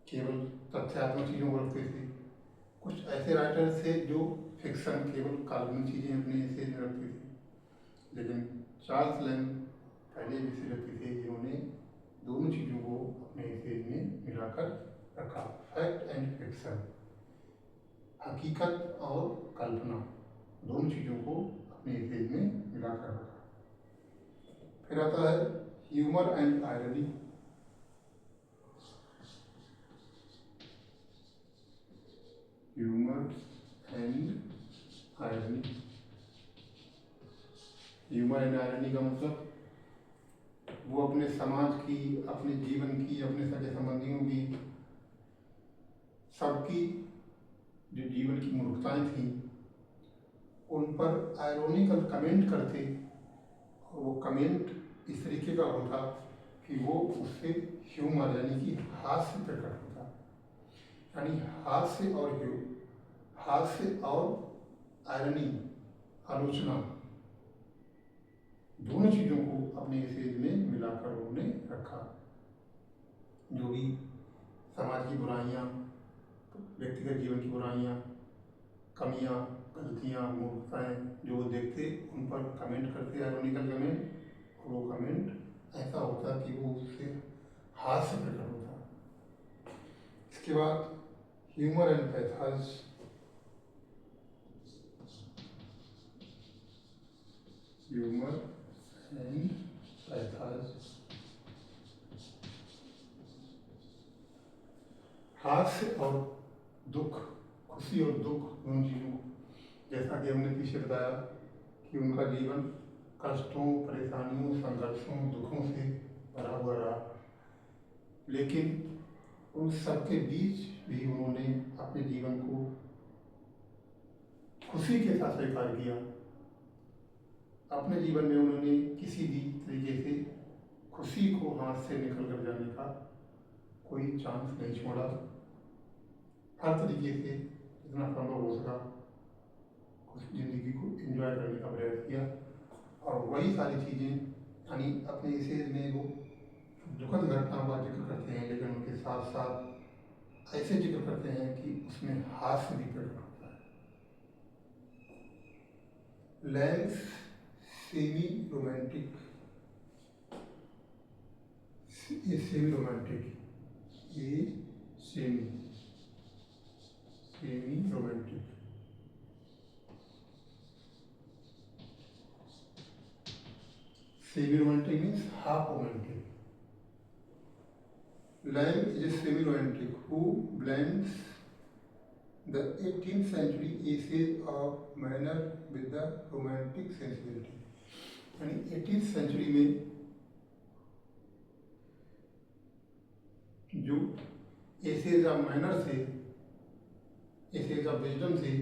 केवल तथ्यात्मक चीज़ों को रखते थे। कुछ ऐसे राइटर्स थे जो फिक्शन, केवल काल्पनिक चीज़ें अपने एसेज में रखते थे, लेकिन चार्ल्स लैम्ब पहले ऐसे व्यक्ति थे जिन्होंने दोनों चीज़ों को अपने एसेज में मिलाकर रखा, फैक्ट एंड फिक्शन, हकीकत और कल्पना, दोनों चीज़ों को अपने एसेज में मिलाकर रखा। फिर आता है humour and irony. Humour and irony. Humour and irony का मतलब वो अपने समाज की, अपने जीवन की, अपने सगे संबंधियों की, सबकी जो जीवन की मूर्खताएं थी उन पर आयरोनिकल कमेंट करते, और वो कमेंट इस तरीके का होता कि वो उससे ह्यूमर यानी कि हास्य प्रकट होता, यानी हास्य और आयरनी, आलोचना, दोनों चीज़ों को अपने एसेज में मिलाकर उन्होंने रखा। जो भी समाज की बुराइयाँ, व्यक्तिगत जीवन की बुराइयाँ, कमियाँ, गलतियाँ, मूर्खताएँ जो वो देखते उन पर कमेंट करते, आयरोनिकल कमेंट, और वो कमेंट ऐसा होता कि वो उससे हास्य प्रकट होता। इसके बाद ह्यूमर एंड पैथाज। ह्यूमर एंड पैथाज, हास्य और दुख, खुशी और दुख, दोनों चीज़ों को, जैसा कि हमने पीछे बताया कि उनका जीवन कष्टों, परेशानियों, संघर्षों, दुखों से भरा हुआ रहा, लेकिन उन सबके बीच भी उन्होंने अपने जीवन को खुशी के साथ स्वीकार किया। अपने जीवन में उन्होंने किसी भी तरीके से खुशी को हाथ से निकल कर जाने का कोई चांस नहीं छोड़ा। हर तरीके से जितना संभव हो सका उस जिंदगी को एंजॉय करने का प्रयास किया, और वही सारी चीज़ें यानी अपने एसेज में वो दुखद घटनाओं का जिक्र करते हैं, लेकिन उनके साथ साथ ऐसे जिक्र करते हैं कि उसमें हास्य भी प्रकट होता है। Lamb's semi romantic, semi romantic, ये semi romantic, semi romantic means half romantic. Lamb is a semi-romantic who blends the 18th century essays of manner with the romantic sensibility। यानी 18th century में जो एसेज ऑफ मैनर थे, एसेज ऑफ विजडम थे,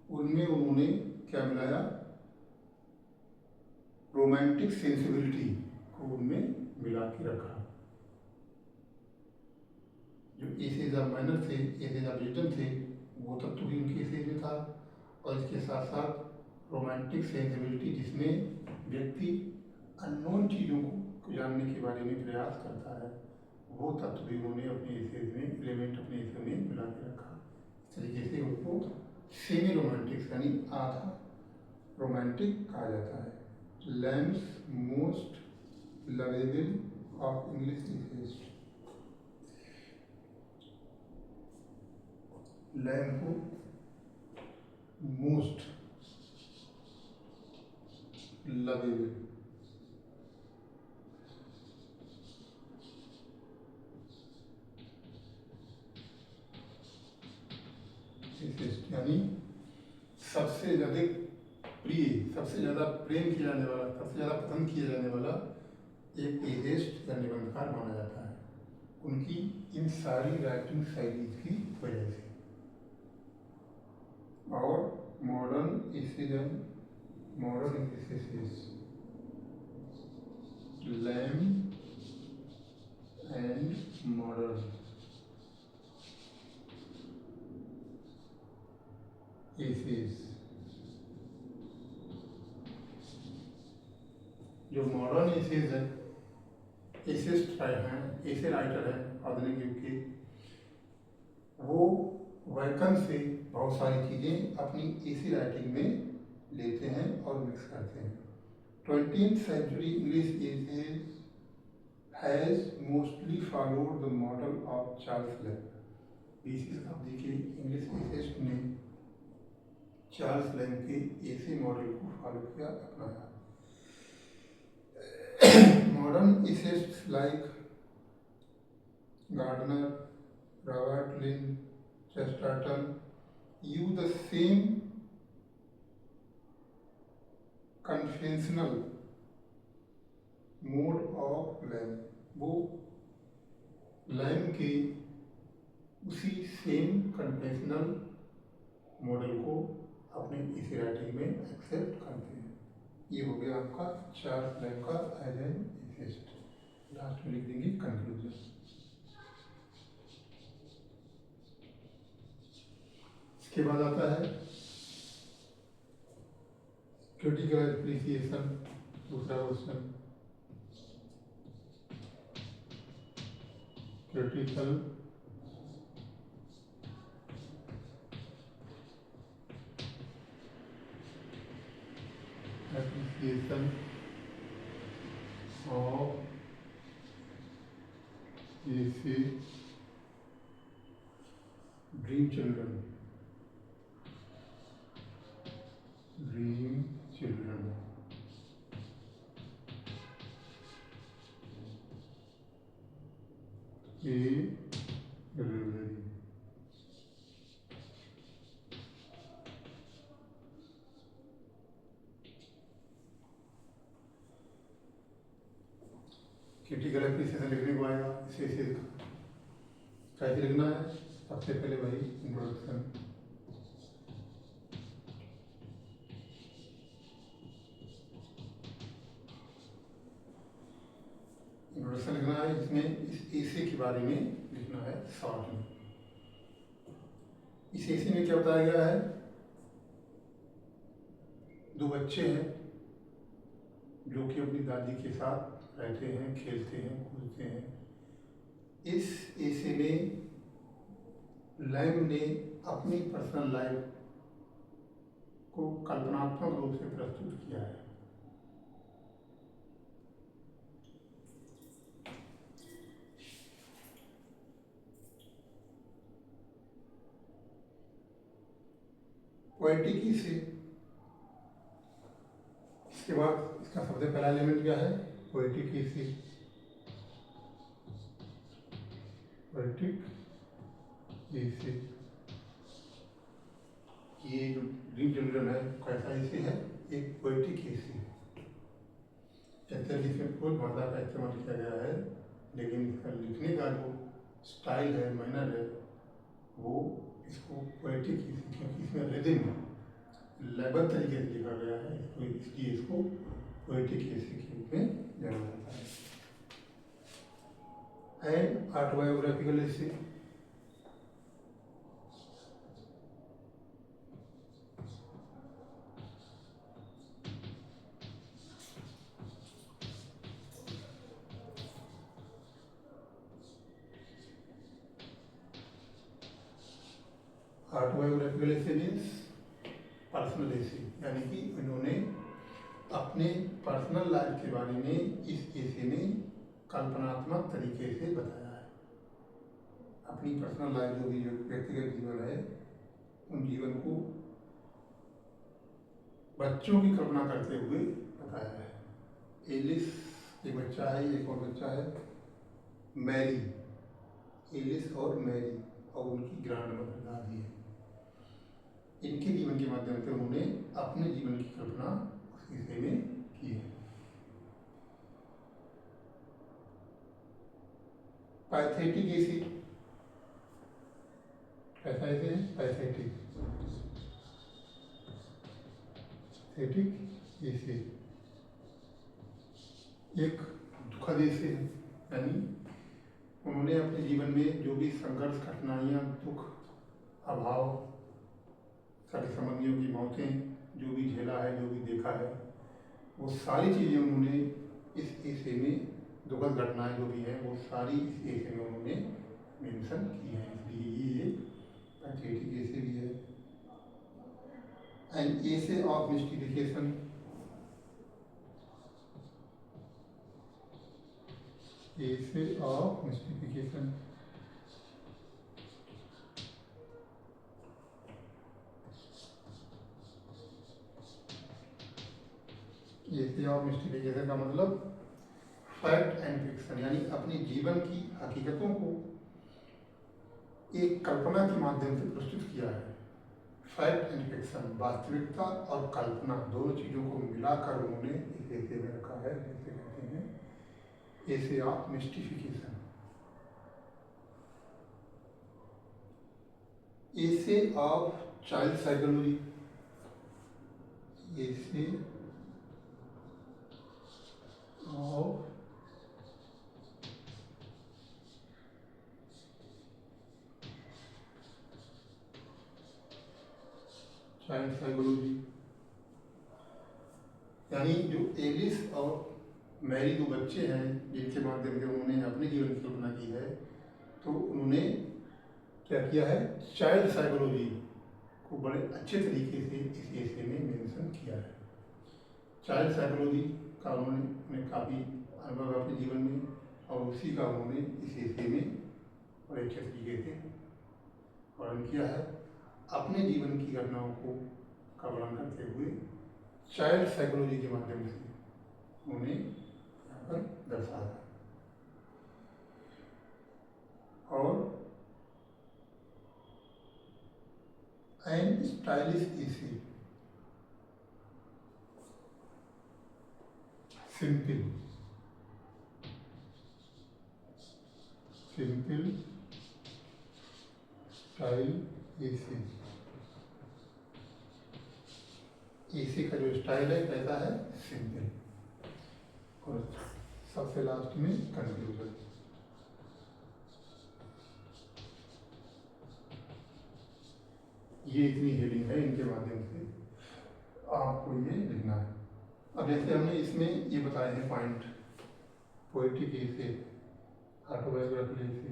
उनमें उन्होंने क्या मिलाया, रोमांटिक सेंसिबिलिटी को उनमें मिला के रखा। जो एसेज ऑफ मैनर थे, एसेज ऑफ विजडम थे, वो तत्व भी उनके एसेज में था, और इसके साथ साथ रोमांटिक सेंसिबिलिटी जिसमें व्यक्ति अननोन चीज़ों को जानने के बारे में प्रयास करता है, वो तत्व भी उन्होंने अपने एसेज में, एलिमेंट अपने एसेज में मिला के रखा। इस तरीके से उसको सेमी रोमांटिक यानी आधा रोमांटिक कहा जाता है। Lamb's most lovable of English essays. Lamb को मोस्ट लवेबल, यानी सबसे अधिक प्रिय, सबसे ज़्यादा प्रेम किया जाने वाला, सबसे ज़्यादा पसंद किया जाने वाला एक एजेस्ट या निबंधकार माना जाता है, उनकी इन सारी राइटिंग शैली की वजह से। और modern essays, modern essays, Lamb and modern essays. जो मॉडर्न एसेज है, एसेस्ट हैं, ऐसे राइटर हैं आधुनिक युग के, वो वैकन से बहुत सारी चीज़ें अपनी ऐसी राइटिंग में लेते हैं और मिक्स करते हैं। 20th century English essay has mostly followed the model of Charles Lamb। 20वीं शताब्दी के इंग्लिश एसेस्ट ने चार्ल्स लैम्ब के ऐसे मॉडल को फॉलो किया, अपनाया। Modern essayist like Gardner, Robert Lynd, Chesterton use the same conventional mode of Lamb, वो लैम के उसी सेम कन्वेंशनल मॉडल को अपने इसी राइटिंग में एक्सेप्ट करते हैं। ये हो गया आपका चार्ल्स लैम का एज एन इथिस्ट। लास्ट में लिख देंगे कंक्लूजन। इसके बाद आता है क्रिटिकल एप्रिसिएशन, दूसरा क्वेश्चन। क्रिटिकल एप्रिसिएशन ऑफ ऐसे ड्रीम चिल्ड्रन, ड्रीम चिल्ड्रन। ए रिवरी। क्रिटिकल एप्रिसिएशन लिखने को आएगा, इसे कैसे लिखना है? सबसे पहले वही इंट्रोडक्शन। इंट्रोडक्शन लिखना है, इसमें इस एसे के बारे में लिखना है शॉर्ट में। इस एसे में क्या बताया गया है? दो बच्चे हैं जो कि अपनी दादी के साथ रहते हैं, खेलते हैं, कूदते हैं। इस एसे में लैम ने अपनी पर्सनल लाइफ को कल्पनात्मक रूप से प्रस्तुत किया है। पोएटिकी से, इसके बाद इसका सबसे पहला एलिमेंट क्या है? पोएटिकी से, पोएटिक ऐसे। ये जो ड्रीम चिल्ड्रन है कैसा ऐसे है? एक पोएटिक ऐसे। कहते इसमें कोई भाषा का इस्तेमाल किया गया है, लेकिन इसका लिखने का जो स्टाइल है, मैनर है, वो इसको पोएटिक ऐसे, क्योंकि इसमें रिदम लेबल तरीके से लिखा गया है, तो इसलिए इसको पोएटिक ऐसे के रूप में जाना जाता है। एंड ऑटोबायोग्राफिकल ऐसे, ऑटोबायोग्राफिकल ऐसे मीन्स पर्सनल ऐसे, यानी कि उन्होंने अपने पर्सनल लाइफ के बारे में इस ऐसे में कल्पनात्मक तरीके से बताया है। अपनी पर्सनल लाइफ जो भी जो व्यक्तिगत जीवन है, उन जीवन को बच्चों की कल्पना करते हुए बताया है। एलिस एक बच्चा है, एक और बच्चा है मैरी, एलिस और मैरी, और उनकी ग्रैंड मदर दादी है। इनके जीवन के माध्यम से उन्होंने अपने जीवन की कल्पना उस विषय में की है। पैथेटिक ऐसे, कैसा ऐसे है? पैथेटिक, पैथेटिक ऐसे एक दुखद ऐसे है, यानी उन्होंने अपने जीवन में जो भी संघर्ष, कठिनाइयाँ, दुख, अभाव, सारे संबंधियों की मौतें, जो भी झेला है, जो भी देखा है, वो सारी चीज़ें उन्होंने इस ऐसे में, दुखद घटनाएं जो भी हैं, वो सारी इस ऐसे में उन्होंने मेंशन की हैं। इसलिए ये एक पैथेटिक ऐसे भी है। एंड ऐसे ऑफ मिस्टिफिकेशन, ऐसे ऑफ मिस्टिफिकेशन, ऐसे ऑफ मिस्टिफिकेशन का मतलब फैक्ट एंड फिक्शन, यानी अपने जीवन की हकीकतों को एक कल्पना के माध्यम से प्रस्तुत किया है। फैक्ट एंड फिक्शन, वास्तविकता और कल्पना दोनों चीज़ों को मिलाकर उन्होंने इस एसे में रखा है, जिसे कहते हैं essay of mystification. Essay of child psychology, essay of child psychology, यानी जो एलिस और मैरी दो बच्चे हैं जिनके माध्यम से उन्होंने अपने जीवन की कल्पना की है, तो उन्होंने क्या किया है, चाइल्ड साइकोलॉजी को बड़े अच्छे तरीके से इस एसे में मेंशन किया है। चाइल्ड साइकोलॉजी का उन्होंने काफ़ी अनुभव अपने जीवन में, और उसी का उन्होंने इस एसे में बड़े अच्छे तरीके से वर्णन किया है। अपने जीवन की घटनाओं का वर्णन करते हुए चाइल्ड साइकोलॉजी के माध्यम से उन्हें यहाँ पर दर्शाया। और एन स्टाइलिश एसे, सिंपल स्टाइल एसे, एसे का जो स्टाइल है कैसा है, सिंपल। और सबसे लास्ट में कंक्लूजन। ये इतनी हेडिंग है, इनके माध्यम से आपको ये लिखना है। अब जैसे हमने इसमें ये बताए हैं point, poetic essay, autobiographical essay,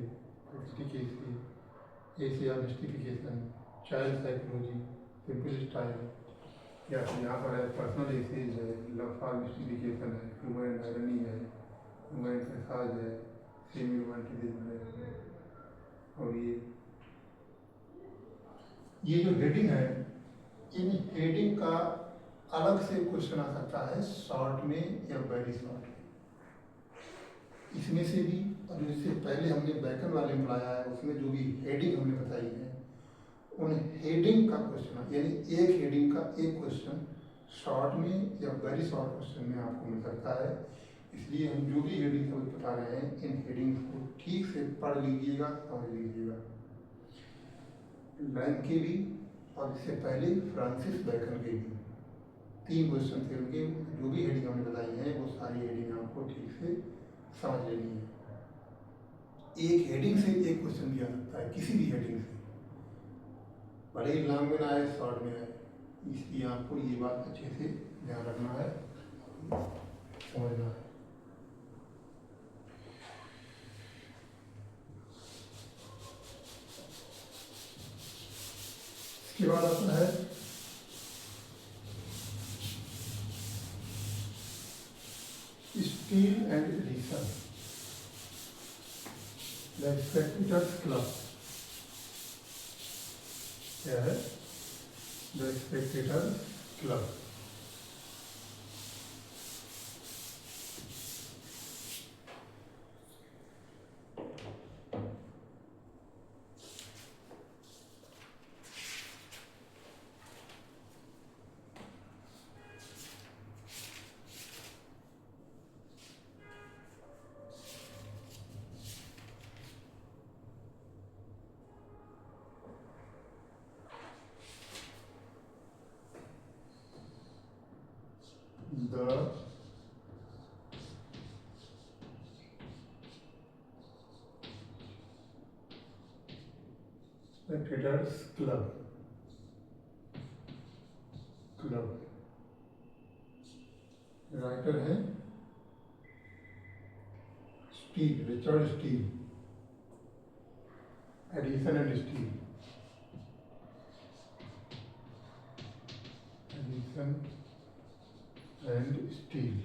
critic essay, essay of mystification, child psychology, simple style, या फिर यहाँ पर है पर्सनल एसेज है, लव फॉर मिस्टिफिकेशन है, ह्यूमन आयरनी है, ह्यूमन पैसाज है, सेमी रोमांटिसिज्म है। और ये जो हेडिंग है, इन हेडिंग का अलग से क्वेश्चन आ सकता है, शॉर्ट में या वेरी शॉर्ट में। इसमें से भी, और इससे पहले हमने बैकन वाले में पढ़ाया है, उसमें जो भी हेडिंग हमने बताई है, उन हेडिंग का क्वेश्चन, यानी एक हेडिंग का एक क्वेश्चन शॉर्ट में या वेरी शॉर्ट क्वेश्चन में आपको मिल सकता है। इसलिए हम जो भी हेडिंग समझ बता रहे हैं, इन हेडिंग्स को ठीक से पढ़ लीजिएगा, समझ लीजिएगा। लैंग के भी और इससे पहले फ्रांसिस बैकन के भी 3 क्वेश्चन थे उनके। जो भी हेडिंग हमने बताई हैं, वो सारी हेडिंग आपको ठीक से समझ लेनी है। एक हेडिंग से एक क्वेश्चन भी आ सकता है, किसी भी हेडिंग से, भले ही लॉन्ग में ना आए, शॉर्ट में आए। इसलिए आपको ये बात अच्छे से ध्यान रखना है, समझना है। इसके बाद आता है Steele and Addison, the Spectators Club. क्या है? The Spectators Club. The Spectators Club। Writer है Steele, Richard Steele. Addison and Steele, Addison and Steele,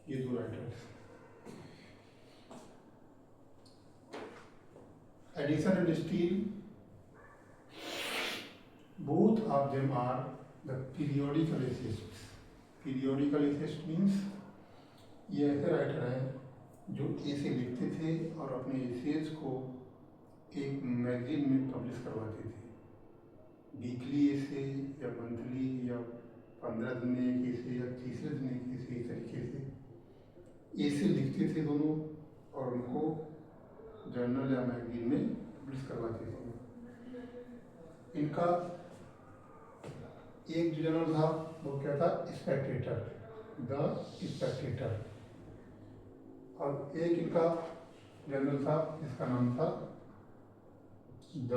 ये 2 writers. Addison and Steele, both of them are the periodical essayists। periodical essayist means ये ऐसे राइटर हैं जो ऐसे लिखते थे और अपने एसेज को एक मैगजीन में पब्लिश करवाती थी, वीकली ऐसे या मंथली या 15 दिन में एक ऐसे या तीसरे दिन एक ऐसे, इस तरीके से ऐसे लिखते थे दोनों और उनको जर्नल या मैगजीन में पब्लिश करवाते थे। इनका एक जो जर्नल था वो क्या था, स्पेक्टेटर, द स्पेक्टेटर, और एक इनका जर्नल था जिसका नाम था द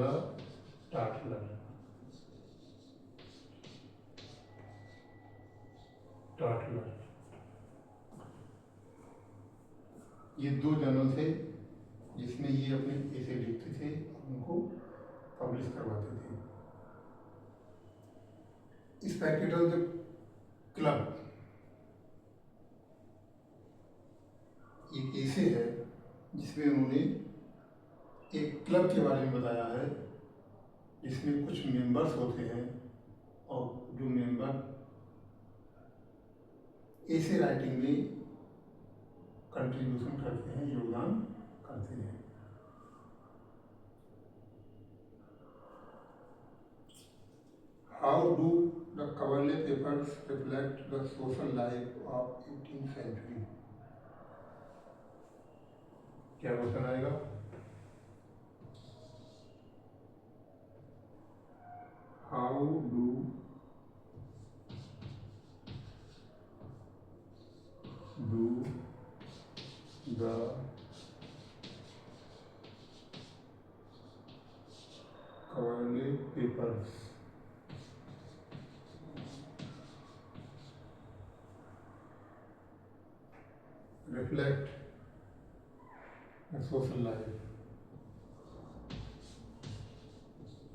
टाटलर। ये दो जर्नल थे जिसमें ये अपने ऐसे लिखते थे और उनको पब्लिश करवाते थे। स्पेक्टेटर द क्लब एक ऐसे है जिसमें उन्होंने एक क्लब के बारे में बताया है जिसमें कुछ मेंबर्स होते हैं और जो मेंबर ऐसे राइटिंग में कंट्रीब्यूशन करते हैं, योगदान करते हैं। How do the Coverley papers reflect the social life of 18th century? क्या क्वेश्चन आएगा? How do the Kavali papers reflect the social life,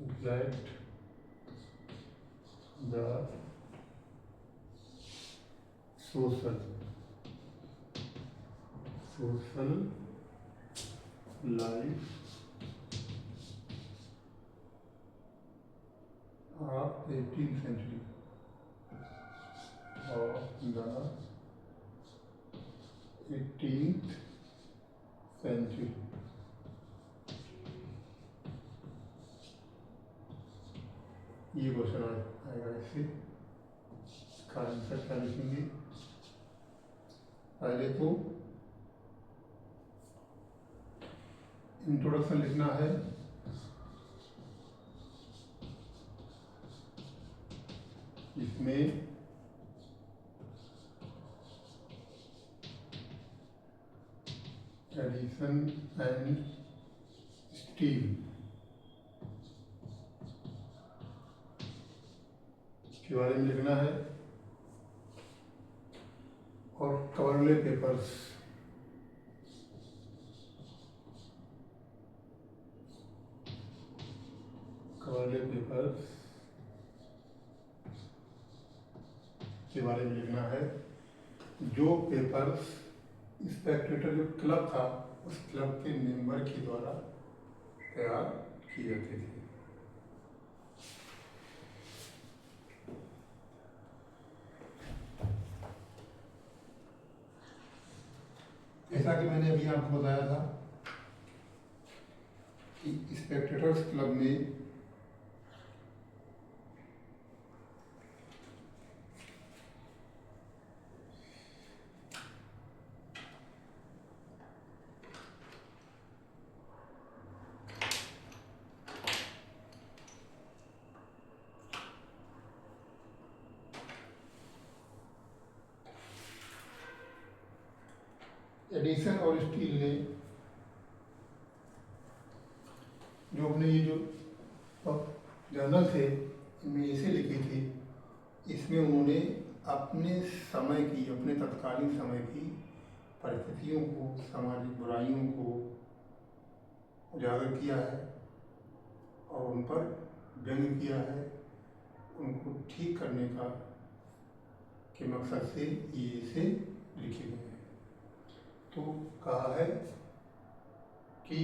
reflect the social life of 18th century, of the 18th century। ये क्वेश्चन आएगा इससे। इसका आंसर क्या लिखेंगे? पहले तो इंट्रोडक्शन लिखना है, इसमें एडिसन एंड स्टील के बारे में लिखना है और कवरले पेपर्स के बारे में लिखना है। जो पेपर्स स्पेक्टेटर जो क्लब था उस क्लब के मेंबर के द्वारा तैयार किए जाते थे। जैसा कि मैंने अभी आपको बताया था कि स्पेक्टेटर्स क्लब में एडिसन और स्टील ने जो अपने ये जो जर्नल थे इनमें ऐसे लिखी थी, इसमें उन्होंने अपने समय की, अपने तत्कालीन समय की परिस्थितियों को, सामाजिक बुराइयों को उजागर किया है और उन पर व्यंग किया है, उनको ठीक करने का के मकसद से ये इसे लिखे गए हैं। तो कहा है कि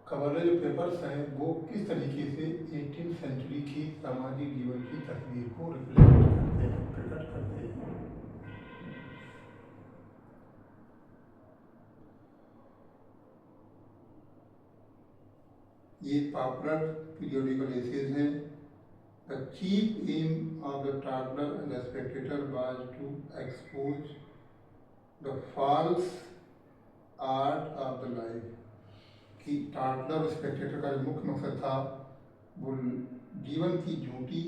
कवरले जो पेपर्स हैं वो किस तरीके से 18th सेंचुरी की सामाजिक जीवन की तस्वीर को रिफ्लेक्ट करते हैं, प्रकट करते हैं। ये पॉपुलर पीरियोडिकल एसेज हैं। The chief aim of the Tatler and the Spectator was to expose the false art of the life, कि टार्टलर और स्पेक्टेटर का जो मुख्य मकसद था वो जीवन की झूठी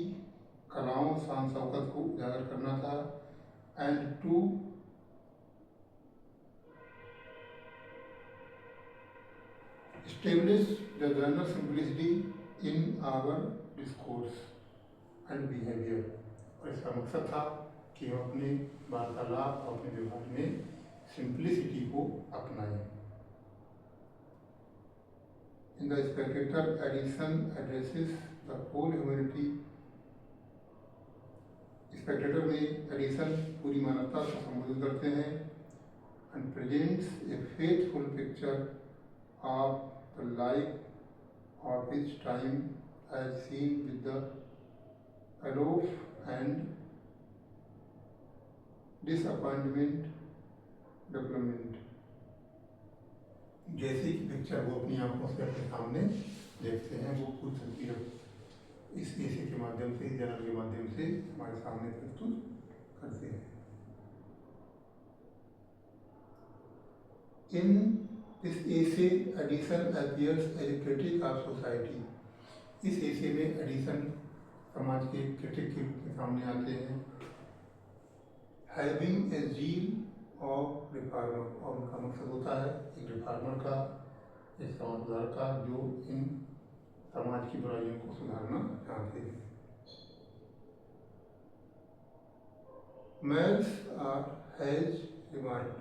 कलाओं शान शौकत को उजागर करना था, and to establish the general simplicity in our discourse and behavior। और इसका मकसद था कि हम अपने वार्तालाप और अपने व्यवहार में सिंप्लिसिटी को अपनाएं। In the spectator, Addison addresses the whole humanity। Spectator में एडिसन पूरी मानवता को संबोधित करते हैं, and presents a faithful picture of the life of his time as seen with the aloof and disappointment development। जैसे कि पिक्चर वो अपनी आंखों से अपने सामने देखते हैं, वो पूरी तस्वीर इस एसे के माध्यम से, जर्नल के माध्यम से हमारे सामने प्रस्तुत करते हैं। In this essay Addison appears as a critic of society. इस एसे में एडिसन समाज के क्रिटिक के रूप में सामने आते हैं। Having a zeal of reformer, और उनका मकसद होता है एक रिफॉर्मर का, एक समाज सुधार का, जो इन समाज की बुराइयों को सुधारना चाहते हैं। Miles has remarked,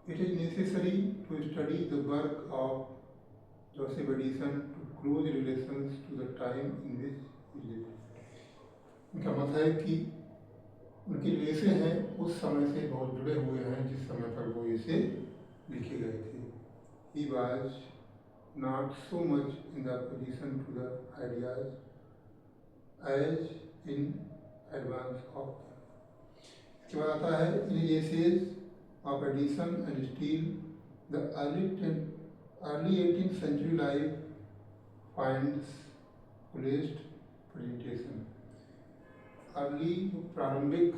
it is necessary to study the work of Joseph Addison to close relations to the time in which he lived। उनका मत है कि उनके जो ऐसे हैं उस समय से बहुत जुड़े हुए हैं जिस समय पर वो ऐसे लिखे गए थे। He was not so much in the opposition to the ideas as in advance of them। इसके बाद आता है in essays of Addison and Steele, the early 18th century life finds fullest presentation। Early प्रारंभिक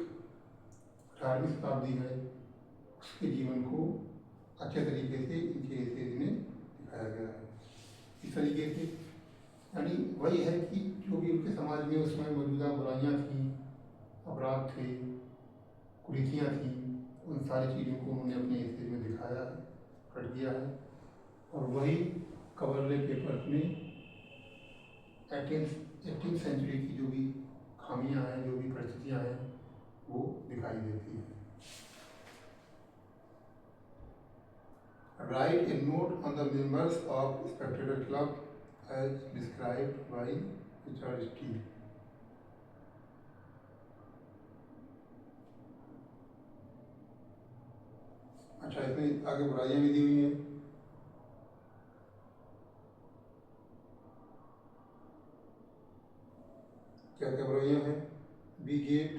18वीं शताब्दी है, उसके जीवन को अच्छे तरीके से इनके एसेज में दिखाया गया है। इस तरीके से यानी वही है कि जो भी उनके समाज में उसमें मौजूदा बुराइयाँ थीं, अपराध थे, कुरीतियाँ थीं, उन सारी चीज़ों को उन्होंने अपने एसेज में दिखाया है, प्रकट किया है। और वही कवरले पेपर में 18th सेंचुरी की जो भी खामियां हैं, जो भी परिस्थितियां हैं, वो दिखाई देती हैं। Write a note on the members of Spectator Club as described by Richard Steele। अच्छा, इसमें आगे बुराइयां भी दी हुई हैं। क्या क्या बुराइयां हैं? We get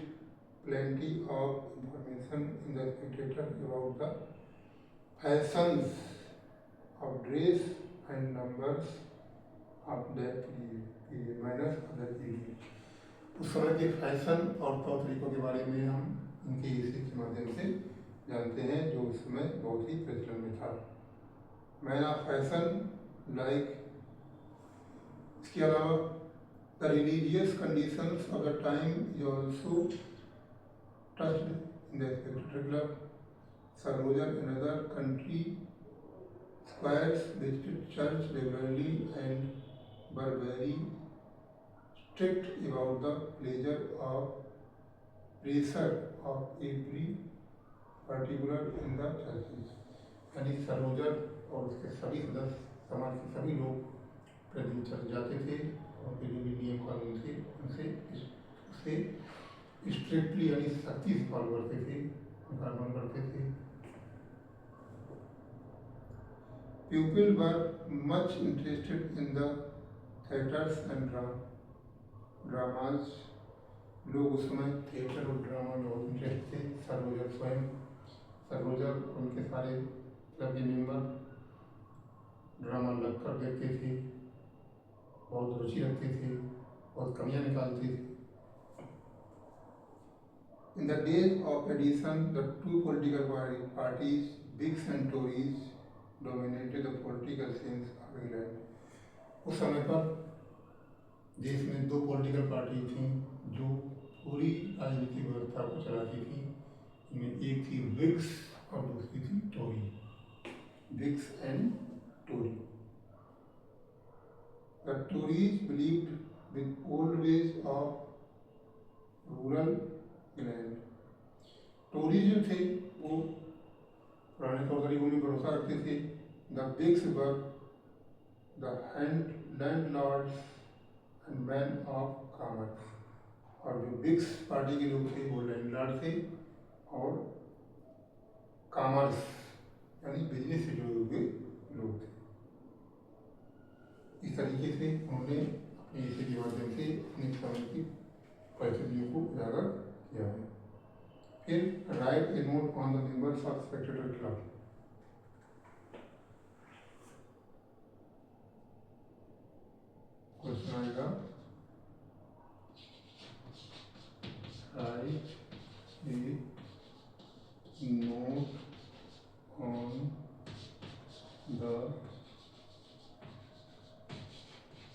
plenty of information in the Spectator about the fashions of dress and numbers of that period, minus of that period। उस समय के फैशन और तौर तरीकों के बारे में हम इनके एसेज के माध्यम से जानते हैं, जो उस समय बहुत ही प्रचलन में था। मैन ऑफ फैशन लाइक, इसके अलावा the religious conditions of the time is also touched in the Spectator club. Sir Roger in other country squares visited church regularly and were very strict about the pleasure of pressure of every particular in the churches। यानी सरोजर और उसके सभी सदस्य, समाज के सभी लोग प्रतिदिन चर्च जाते थे और उनके जो भी नियम कानून थे उसे स्ट्रिक्टली यानी सख्ती से फॉलो करते थे, उनका पालन करते थे। People were much interested in the theatres and dramas. लोग उस समय थिएटर और ड्रामा में बहुत इंटरेस्ट थे। सरोजर स्वयं, सरोजर उनके सारे क्लब के मेंबर ड्रामा लग कर देखते थे। बहुत रुचि रखती थी, बहुत कमियां निकालती थी। In the days of addition, the two political parties, Whigs and Tories, dominated the political scenes of England. उस समय पर देश में दो पॉलिटिकल पार्टी थीं जो पूरी राजनीतिक व्यवस्था को चलाती थी। इनमें एक थी विग्स और दूसरी थी Tory. Whigs and Tory. The Tories believed with old ways of rural England. Tory जो थे वो पुराने तौर तरीकों में भरोसा रखते थे। The Whigs were the landlords and men of commerce. और जो विग्स पार्टी के लोग थे वो लैंडलॉर्ड थे और कॉमर्स यानी बिजनेस से जुड़े हुए लोग थे। इस तरीके से उन्होंने अपने इसी के माध्यम से अपने समय की परिस्थितियों को उजागर किया है। फिर write a note on the members of Spectator Club. Question आएगा, write a note on the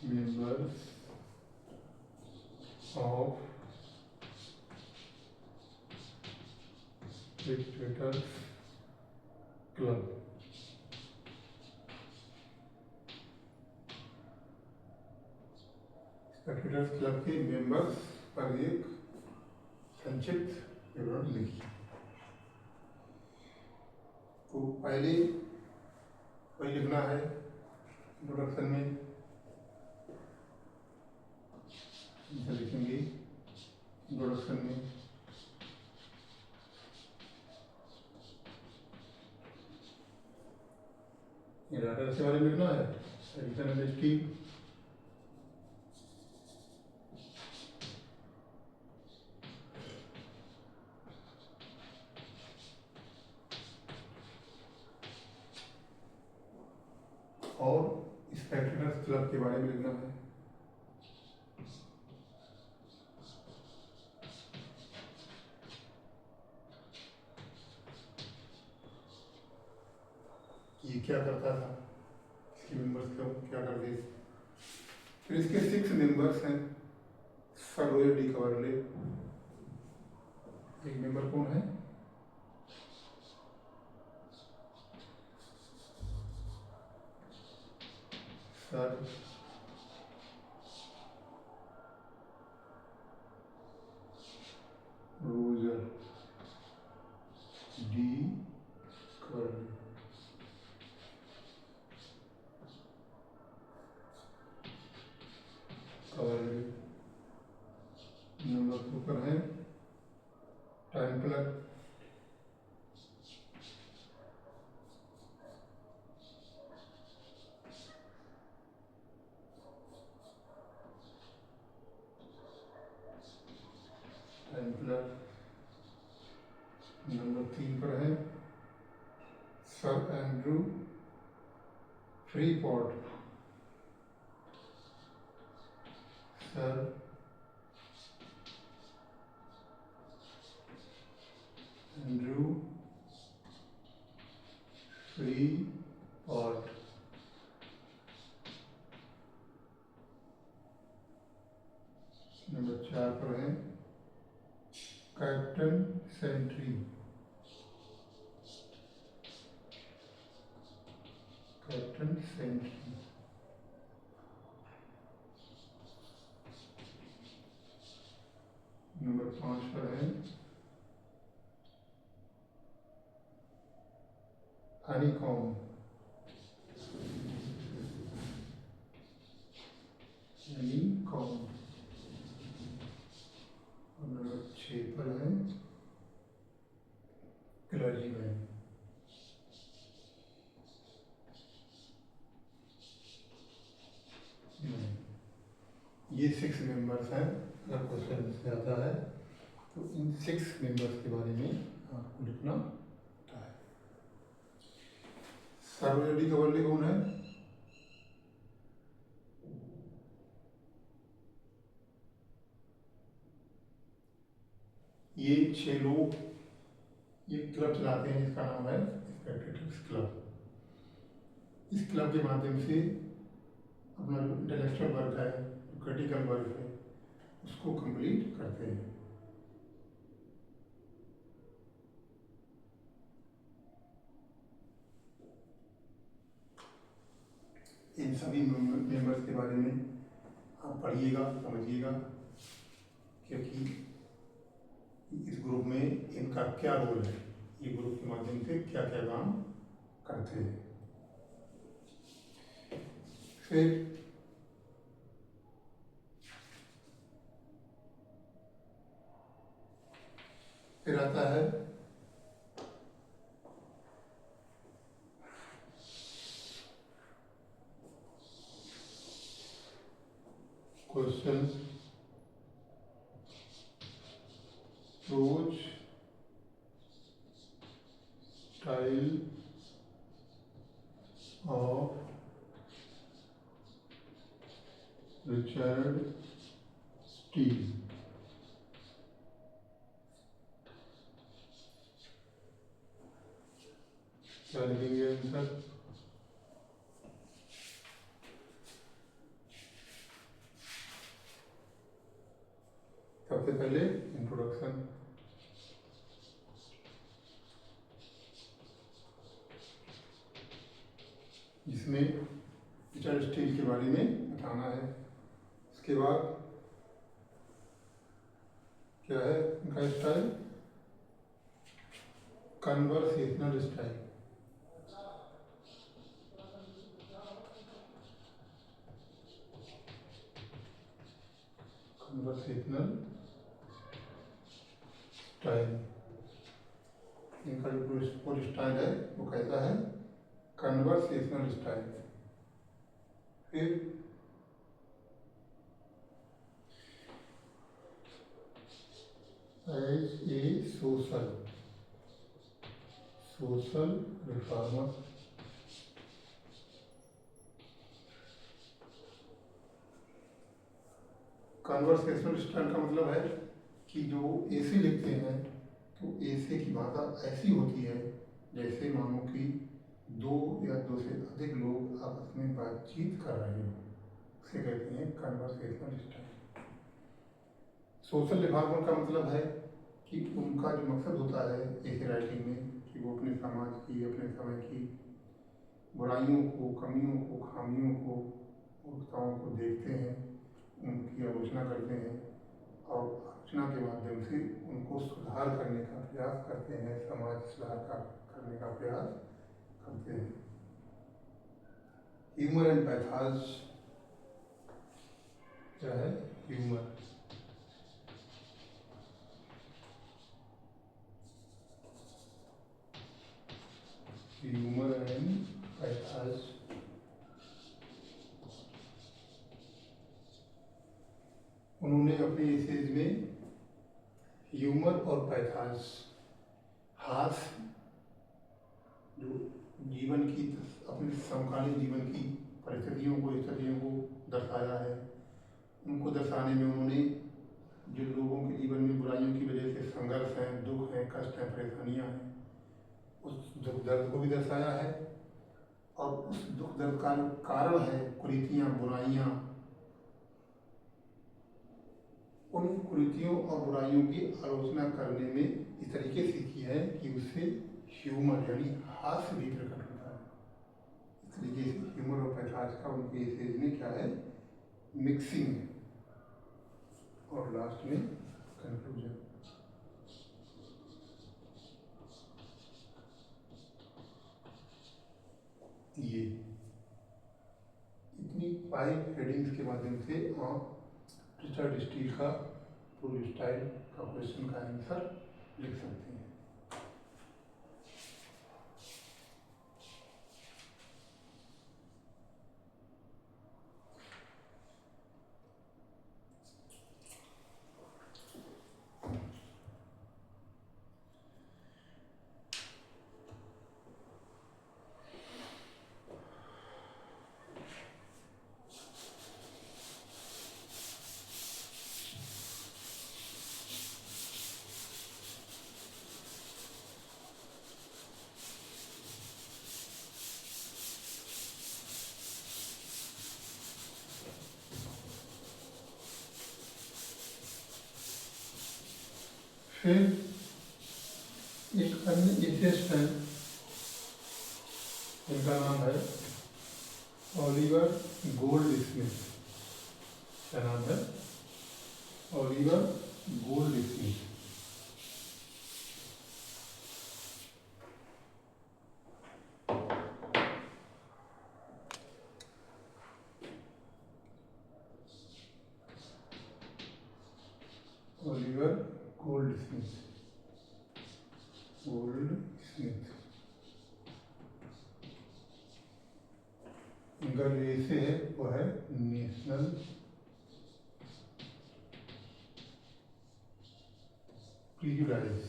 members of Spectators Club। Spectators Club के मेंबर्स पर एक संक्षिप्त विवरण लिखिए। तो पहले वही लिखना है इंट्रोडक्शन में, लिखेंगे इंट्रोडक्शन में राइटर के बारे में लिखना है, एडिशन एंड हिस्ट्री, और स्पेक्टेटर्स क्लब के बारे में लिखना है। ये क्या करता था, इसके मेंबर्स क्या करते थे। फिर इसके 6 मेंबर्स हैं। सर रॉयल डी कवर्ले एक मेंबर कौन है, sir Roger de Coverley. Number 2 पर है टेम्पलर नंबर 3 पर है sir Andrew Freeport. Sir Andrew Freeport. Number 4 पर है captain Sentry. Captain Sentry. Number 5 पर है हनीकॉम। हनीकॉम। नंबर 6 पर है क्लर्जीमैन। ये 6 मेंबर्स हैं। अगर क्वेश्चन से आता है तो इन 6 मेंबर्स के बारे में आपको लिखना होता है। सर रॉयल डी कवर्ले कौन है, ये 6 लोग ये क्लब चलाते हैं जिसका नाम है स्पेक्टेटर्स क्लब। इस क्लब के माध्यम से अपना जो इंटेलेक्चुअल वर्क है, क्रिटिकल वर्क है, उसको कंप्लीट करते हैं। इन सभी मेंबर्स के बारे में आप पढ़िएगा, समझिएगा, क्योंकि इस ग्रुप में इनका क्या रोल है, ये ग्रुप के माध्यम से क्या क्या काम करते हैं। फिर आता है question approach style of Richard Steele। क्या लिखेंगे आंसर? सबसे पहले इंट्रोडक्शन, जिसमें रिचर्ड स्टील के बारे में बताना है। उसके बाद क्या है इनका style, conversational style. Conversational style, इनका जो स्टाइल है वो कैसा है, कन्वर्सेशनल स्टाइल। फिर as a social reformer, conversational style का मतलब है कि जो ऐसे लिखते हैं तो ऐसे की भाषा ऐसी होती है जैसे मानो कि 2 या 2 से अधिक लोग आपस में बातचीत कर रहे हो, उसे कहते हैं कन्वर्सेशनल स्टाइल। सोशल रिफॉर्मर का मतलब है कि उनका जो मकसद होता है ऐसे राइटिंग में कि वो अपने समाज की, अपने समय की बुराइयों को, कमियों को, खामियों को, मूर्खताओं को देखते हैं, उनकी आलोचना करते हैं और आलोचना के माध्यम से उनको सुधार करने का प्रयास करते हैं, समाज सुधार करने का प्रयास करते हैं। ह्यूमर एंड पैथाज क्या है, ह्यूमर एंड पैथाज, उन्होंने अपने एसेज में ह्यूमर और पैथाज, हास्य, जो जीवन की, अपने समकालीन जीवन की परिस्थितियों को, स्थितियों को दर्शाया है। उनको दर्शाने में उन्होंने जो लोगों के जीवन में बुराइयों की वजह से संघर्ष है, दुख है, कष्ट है, परेशानियां हैं, उस दुख दर्द को भी दर्शाया है। और उस दुख दर्द का कारण है कुरीतियाँ, बुराइयाँ, उन कुरीतियों और बुराइयों की आलोचना करने में इस तरीके से की है कि उससे ह्यूमर यानी हास्य भी प्रकट होता है। इस तरीके से ह्यूमर और पैथाज का उनके एसेज में क्या है, मिक्सिंग है। और लास्ट में कंक्लूजन। ये इतनी 5 हेडिंग्स के माध्यम से आप रिचर्ड स्टील का पूरी स्टाइल का क्वेश्चन का आंसर लिख सकते हैं। फिर एक अन्य एथिस्ट हैं, इनका नाम है ओलिवर गोल्डस्मिथ। क्या नाम है? Oliver Goldsmith. Oliver Goldsmith. इनका जो एसे है वो है नेशनल प्रीजुडाइज।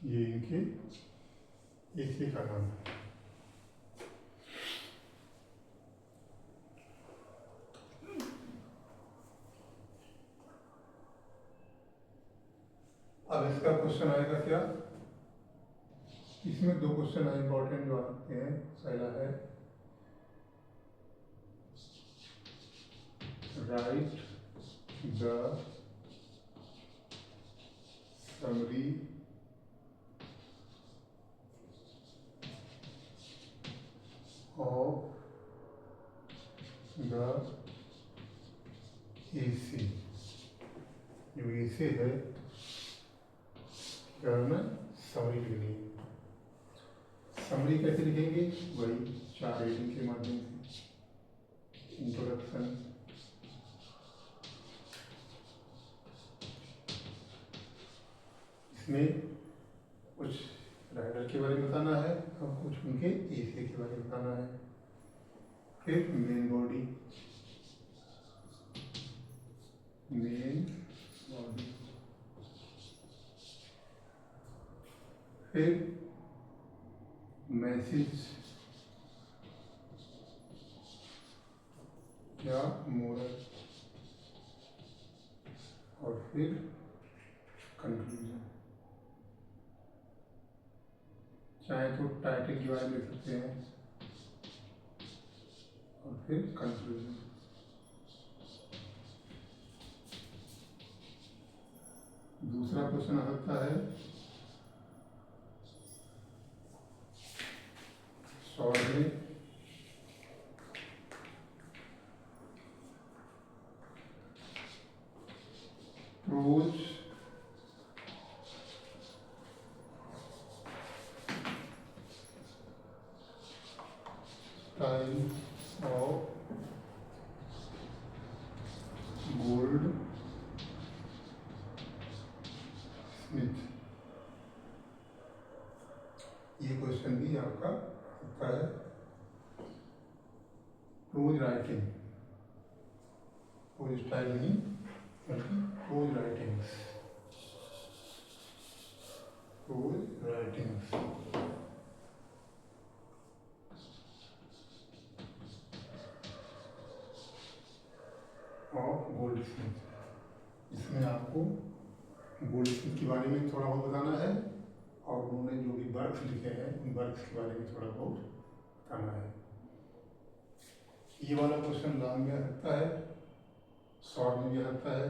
ये इनके एसे का नाम है। अब इसका क्वेश्चन आएगा क्या? इसमें दो क्वेश्चन है इंपॉर्टेंट जो आते हैं। पहला है right the summary of the AC. जो एसे है समरी लिखनी है। समरी कैसे लिखेंगे? वही 4 रीडिंग के माध्यम से। इंट्रोडक्शन, इसमें कुछ राइटर के बारे में बताना है और कुछ उनके एसे के बारे में बताना है। फिर मेन बॉडी, फिर मैसेज या मोरल, और फिर कंक्लूजन। चाहे तो टाइटल के बारे में लिख सकते हैं और फिर कंक्लूजन। दूसरा क्वेश्चन आ सकता है शॉर्ट में प्रोज टाइम ऑफ गोल्ड स्मिथ। ये क्वेश्चन भी आपका होता है। प्रोज राइटिंग, प्रोज स्टाइल नहीं बल्कि prose writings, prose writings. Of Goldsmith. इसमें आपको गोल्डस्मिथ के बारे में थोड़ा बहुत बताना है और उन्होंने जो भी वर्क्स लिखे हैं उन वर्क्स के बारे में थोड़ा बहुत बताना है। ये वाला क्वेश्चन लॉन्ग में आ सकता है, शॉर्ट में भी आ सकता है।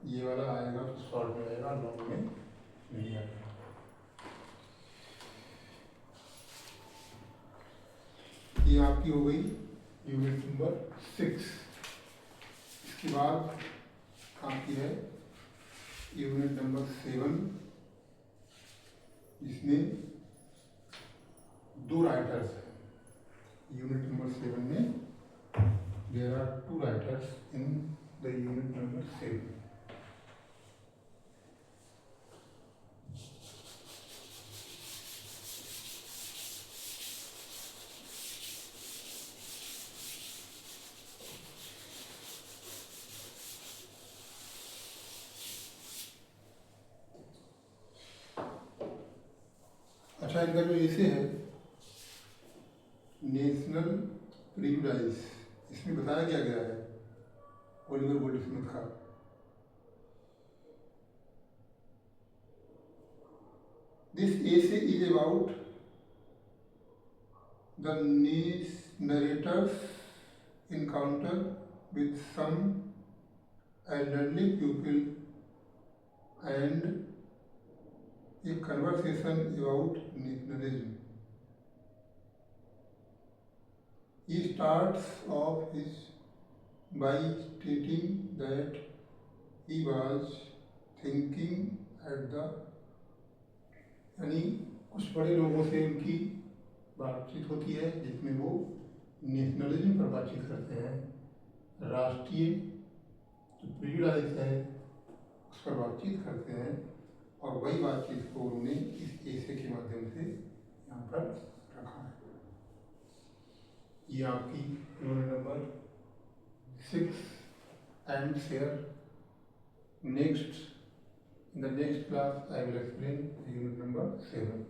ये वाला आएगा तो शॉर्ट में आएगा, लॉन्ग में नहीं आएगा। ये आपकी हो गई यूनिट नंबर 6। इसके बाद आपकी है यूनिट नंबर 7। इसमें 2 राइटर्स हैं। यूनिट नंबर 7 में there are 2 writers in the unit number 7। अच्छा, इनका जो एसे है नेशनल प्रीजुडाइज, इसमें बताया क्या गया है ओलिवर गोल्डस्मिथ का? This essay is about the narrators encounter with some elderly pupil and a conversation about nationalism. He starts off by stating that he was thinking at the यानी कुछ बड़े लोगों से उनकी बातचीत होती है जिसमें वो नेशनलिज्म पर बातचीत करते हैं, राष्ट्रीय जो प्रिविलेज है उस पर बातचीत करते हैं, और वही बातचीत को उन्होंने इस ऐसे के माध्यम से यहाँ पर रखा है। ये आपकी unit number 6 and share. In the next class I will explain the unit number 7.